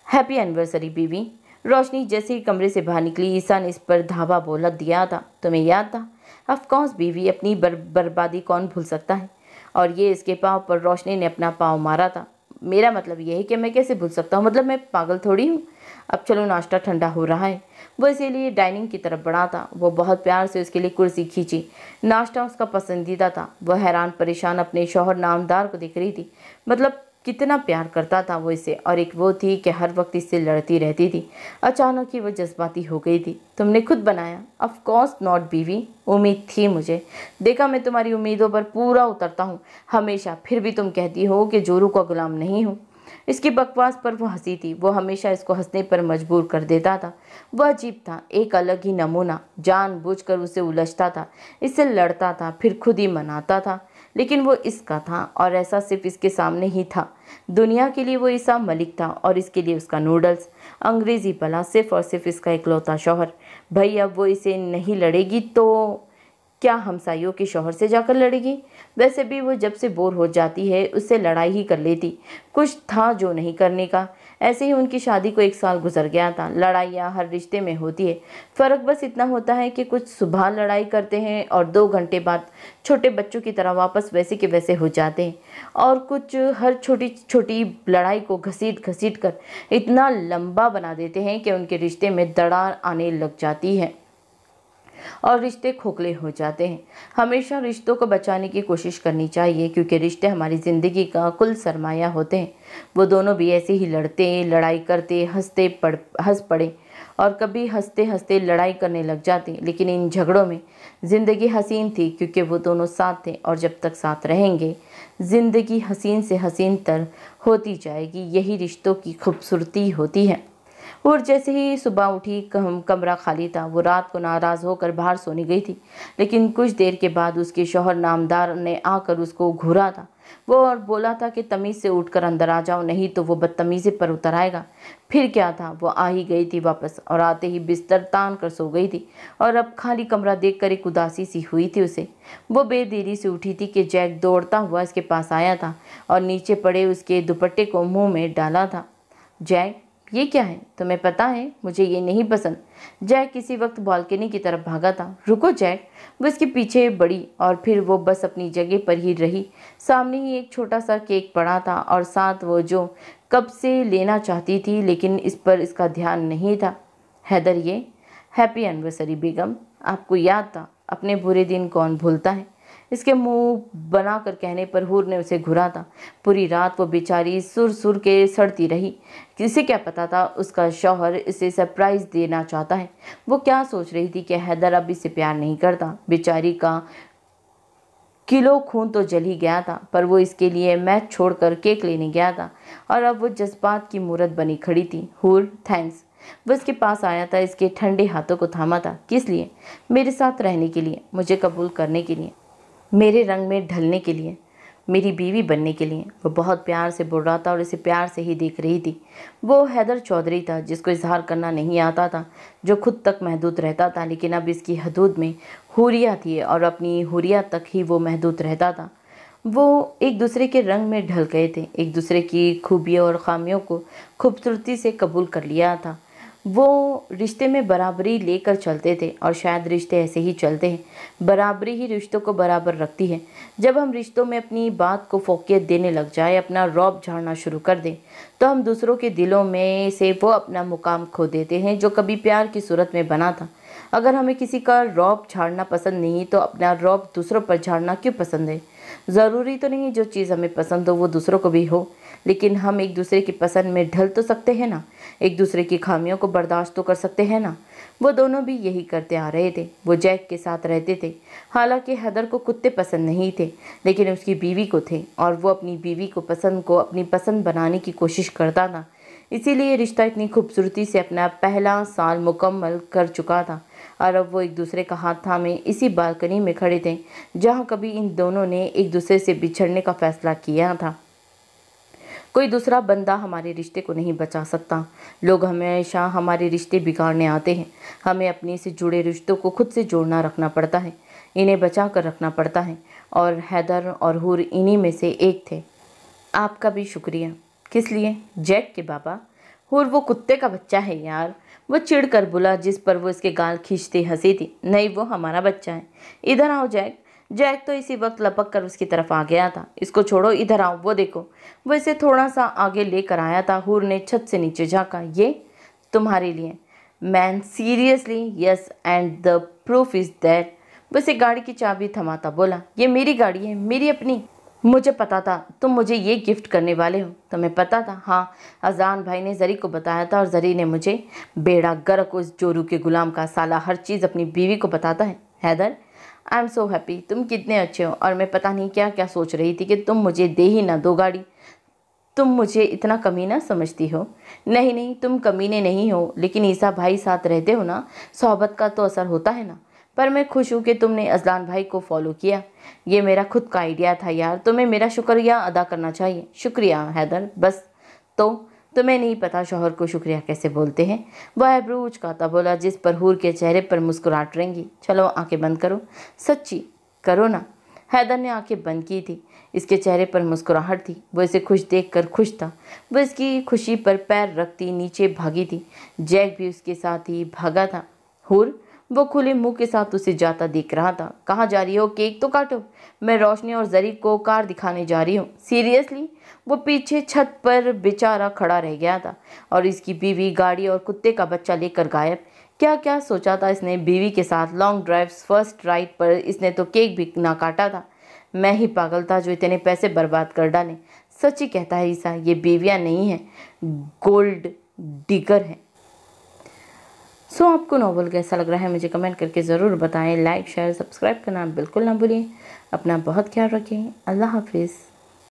हैप्पी एनिवर्सरी बीवी। रोशनी जैसे ही कमरे से बाहर निकली ईसा ने इस पर धावा बोला दिया था। तुम्हें याद था? ऑफकोर्स बीवी, अपनी बर्बादी कौन भूल सकता है। और ये इसके पाँव पर रोशनी ने अपना पाँव मारा था। मेरा मतलब यह है कि मैं कैसे भूल सकता हूँ, मतलब मैं पागल थोड़ी हूँ। अब चलो, नाश्ता ठंडा हो रहा है। वो इसीलिए डाइनिंग की तरफ बढ़ा था। वो बहुत प्यार से उसके लिए कुर्सी खींची। नाश्ता उसका पसंदीदा था। वह हैरान परेशान अपने शौहर नामदार को देख रही थी। मतलब कितना प्यार करता था वो इसे। और एक वो थी कि हर वक्त इससे लड़ती रहती थी। अचानक ही वो जज्बाती हो गई थी। तुमने खुद बनाया? ऑफ कोर्स नॉट बीवी, उम्मीद थी मुझे। देखा, मैं तुम्हारी उम्मीदों पर पूरा उतरता हूँ हमेशा। फिर भी तुम कहती हो कि जोरू का गुलाम नहीं हूँ। इसकी बकवास पर वो हंसी थी। वो हमेशा इसको हंसने पर मजबूर कर देता था। वह अजीब था, एक अलग ही नमूना। जानबूझकर उसे उलझता था, इससे लड़ता था, फिर खुद ही मनाता था। लेकिन वो इसका था और ऐसा सिर्फ इसके सामने ही था। दुनिया के लिए वो ईसा मलिक था और इसके लिए उसका नूडल्स। अंग्रेजी भला, सिर्फ और सिर्फ इसका इकलौता शौहर। भाई अब वो इसे नहीं लड़ेगी तो क्या हमसाइयों के शौहर से जाकर लड़ेगी? वैसे भी वो जब से बोर हो जाती है उससे लड़ाई ही कर लेती। कुछ था जो नहीं करने का। ऐसे ही उनकी शादी को 1 साल गुजर गया था। लड़ाइयाँ हर रिश्ते में होती है। फ़र्क बस इतना होता है कि कुछ सुबह लड़ाई करते हैं और 2 घंटे बाद छोटे बच्चों की तरह वापस वैसे के वैसे हो जाते हैं, और कुछ हर छोटी छोटी लड़ाई को घसीट घसीट कर इतना लंबा बना देते हैं कि उनके रिश्ते में दरार आने लग जाती है और रिश्ते खोखले हो जाते हैं। हमेशा रिश्तों को बचाने की कोशिश करनी चाहिए, क्योंकि रिश्ते हमारी ज़िंदगी का कुल सरमाया होते हैं। वो दोनों भी ऐसे ही लड़ते, लड़ाई करते, हंस पड़े और कभी हंसते हंसते लड़ाई करने लग जाते। लेकिन इन झगड़ों में ज़िंदगी हसीन थी, क्योंकि वो दोनों साथ थे और जब तक साथ रहेंगे ज़िंदगी हसीन से हसीन तर होती जाएगी। यही रिश्तों की खूबसूरती होती है। और जैसे ही सुबह उठी कमरा खाली था। वो रात को नाराज़ होकर बाहर सोने गई थी, लेकिन कुछ देर के बाद उसके शौहर नामदार ने आकर उसको घूरा था। वो और बोला था कि तमीज़ से उठकर अंदर आ जाओ, नहीं तो वो बदतमीज़ी पर उतर आएगा। फिर क्या था, वो आ ही गई थी वापस, और आते ही बिस्तर तान कर सो गई थी। और अब खाली कमरा देखकर एक उदासी सी हुई थी उसे। वो बेदेरी से उठी थी कि जैक दौड़ता हुआ इसके पास आया था और नीचे पड़े उसके दुपट्टे को मुंह में डाला था। जैक, ये क्या है? तुम्हें पता है मुझे ये नहीं पसंद। जैक किसी वक्त बालकनी की तरफ भागा था। रुको जैक, वो इसके पीछे बढ़ी और फिर वो बस अपनी जगह पर ही रही। सामने ही एक छोटा सा केक पड़ा था और साथ वो जो कब से लेना चाहती थी, लेकिन इस पर इसका ध्यान नहीं था। हैदर, ये हैप्पी एनिवर्सरी बेगम। आपको याद था, अपने बुरे दिन कौन भूलता है। इसके मुंह बनाकर कहने पर हूर ने उसे घुरा था। पूरी रात वो बेचारी सुर सुर के सड़ती रही। किसे क्या पता था उसका शौहर इसे सरप्राइज़ देना चाहता है। वो क्या सोच रही थी कि हैदर अब इसे प्यार नहीं करता। बेचारी का किलो खून तो जल ही गया था, पर वो इसके लिए मैच छोड़कर केक लेने गया था और अब वो जज्बात की मूरत बनी खड़ी थी। हूर, थैंक्स। वो इसके पास आया था, इसके ठंडे हाथों को थामा था। किस लिए? मेरे साथ रहने के लिए, मुझे कबूल करने के लिए, मेरे रंग में ढलने के लिए, मेरी बीवी बनने के लिए। वो बहुत प्यार से बोल रहा था और इसे प्यार से ही देख रही थी। वो हैदर चौधरी था जिसको इजहार करना नहीं आता था, जो खुद तक महदूद रहता था, लेकिन अब इसकी हदूद में हुरिया थी और अपनी हुरिया तक ही वो महदूद रहता था। वो एक दूसरे के रंग में ढल गए थे, एक दूसरे की खूबियों और खामियों को खूबसूरती से कबूल कर लिया था। वो रिश्ते में बराबरी लेकर चलते थे और शायद रिश्ते ऐसे ही चलते हैं। बराबरी ही रिश्तों को बराबर रखती है। जब हम रिश्तों में अपनी बात को फोकियत देने लग जाए, अपना रौब झाड़ना शुरू कर दें, तो हम दूसरों के दिलों में से वो अपना मुकाम खो देते हैं जो कभी प्यार की सूरत में बना था। अगर हमें किसी का रौब झाड़ना पसंद नहीं, तो अपना रौब दूसरों पर झाड़ना क्यों पसंद है? ज़रूरी तो नहीं जो चीज़ हमें पसंद हो वो दूसरों को भी हो, लेकिन हम एक दूसरे की पसंद में ढल तो सकते हैं ना, एक दूसरे की खामियों को बर्दाश्त तो कर सकते हैं ना। वो दोनों भी यही करते आ रहे थे। वो जैक के साथ रहते थे। हालांकि हैदर को कुत्ते पसंद नहीं थे, लेकिन उसकी बीवी को थे, और वो अपनी बीवी को अपनी पसंद बनाने की कोशिश करता था। इसीलिए रिश्ता इतनी खूबसूरती से अपना पहला साल मुकम्मल कर चुका था और अब वो एक दूसरे का हाथ थामे इसी बालकनी में खड़े थे जहाँ कभी इन दोनों ने एक दूसरे से बिछड़ने का फैसला किया था। कोई दूसरा बंदा हमारे रिश्ते को नहीं बचा सकता। लोग हमेशा हमारे रिश्ते बिगाड़ने आते हैं। हमें अपने से जुड़े रिश्तों को खुद से जोड़ना रखना पड़ता है, इन्हें बचा कर रखना पड़ता है, और हैदर और हूर इन्हीं में से एक थे। आपका भी शुक्रिया। किस लिए? जैक के बाबा। हूर, वो कुत्ते का बच्चा है यार, वो चिढ़ कर बोला, जिस पर वो इसके गाल खींचती हंसी थी। नहीं, वो हमारा बच्चा है। इधर आओ जैक। जैक तो इसी वक्त लपक कर उसकी तरफ आ गया था। इसको छोड़ो, इधर आओ, वो देखो। वो इसे थोड़ा सा आगे लेकर आया था। हूर ने छत से नीचे झाँका। ये तुम्हारे लिए। Man, seriously? Yes, and the proof is that. वो इसे गाड़ी की चाबी थमाता बोला, ये मेरी गाड़ी है, मेरी अपनी। मुझे पता था तुम मुझे ये गिफ्ट करने वाले हो। तुम्हें पता था? हाँ, अजान भाई ने जरी को बताया था और जरी ने मुझे। बेड़ा गर्क उस जोरू के गुलाम का, साला हर चीज़ अपनी बीवी को बताता है। Haider, I am so happy, तुम कितने अच्छे हो। और मैं पता नहीं क्या क्या सोच रही थी कि तुम मुझे दे ही ना दो गाड़ी। तुम मुझे इतना कमीना समझती हो? नहीं नहीं, तुम कमीने नहीं हो, लेकिन ईसा भाई साथ रहते हो ना, सोहबत का तो असर होता है ना। पर मैं खुश हूँ कि तुमने अजलान भाई को फॉलो किया। ये मेरा खुद का आइडिया था यार, तुम्हें मेरा शुक्रिया अदा करना चाहिए। शुक्रिया हैदर, बस। तो तुम्हें नहीं पता शौहर को शुक्रिया कैसे बोलते हैं? वह आईब्रो उचकाता बोला, जिस पर हूर के चेहरे पर मुस्कुराहट रहेंगी। चलो आंखें बंद करो। सच्ची करो ना। हैदर ने आंखें बंद की थी। इसके चेहरे पर मुस्कुराहट थी। वो इसे खुश देखकर खुश था। वो इसकी खुशी पर पैर रखती नीचे भागी थी। जैक भी उसके साथ ही भागा था। हूर, वो खुले मुंह के साथ उसे जाता देख रहा था। कहाँ जा रही हो? केक तो काटो। मैं रोशनी और जरी को कार दिखाने जा रही हूँ। सीरियसली? वो पीछे छत पर बेचारा खड़ा रह गया था और इसकी बीवी गाड़ी और कुत्ते का बच्चा लेकर गायब। क्या क्या सोचा था इसने? बीवी के साथ लॉन्ग ड्राइव्स, फर्स्ट राइड पर इसने तो केक भी ना काटा था। मैं ही पागल था जो इतने पैसे बर्बाद कर डाले। सच ही कहता है ईसा, ये बीवियाँ नहीं हैं, गोल्ड डिगर हैं। सो आपको नॉवल कैसा लग रहा है मुझे कमेंट करके ज़रूर बताएं। लाइक, शेयर, सब्सक्राइब करना बिल्कुल ना भूलिए। अपना बहुत ख्याल रखें। अल्लाह हाफिज़।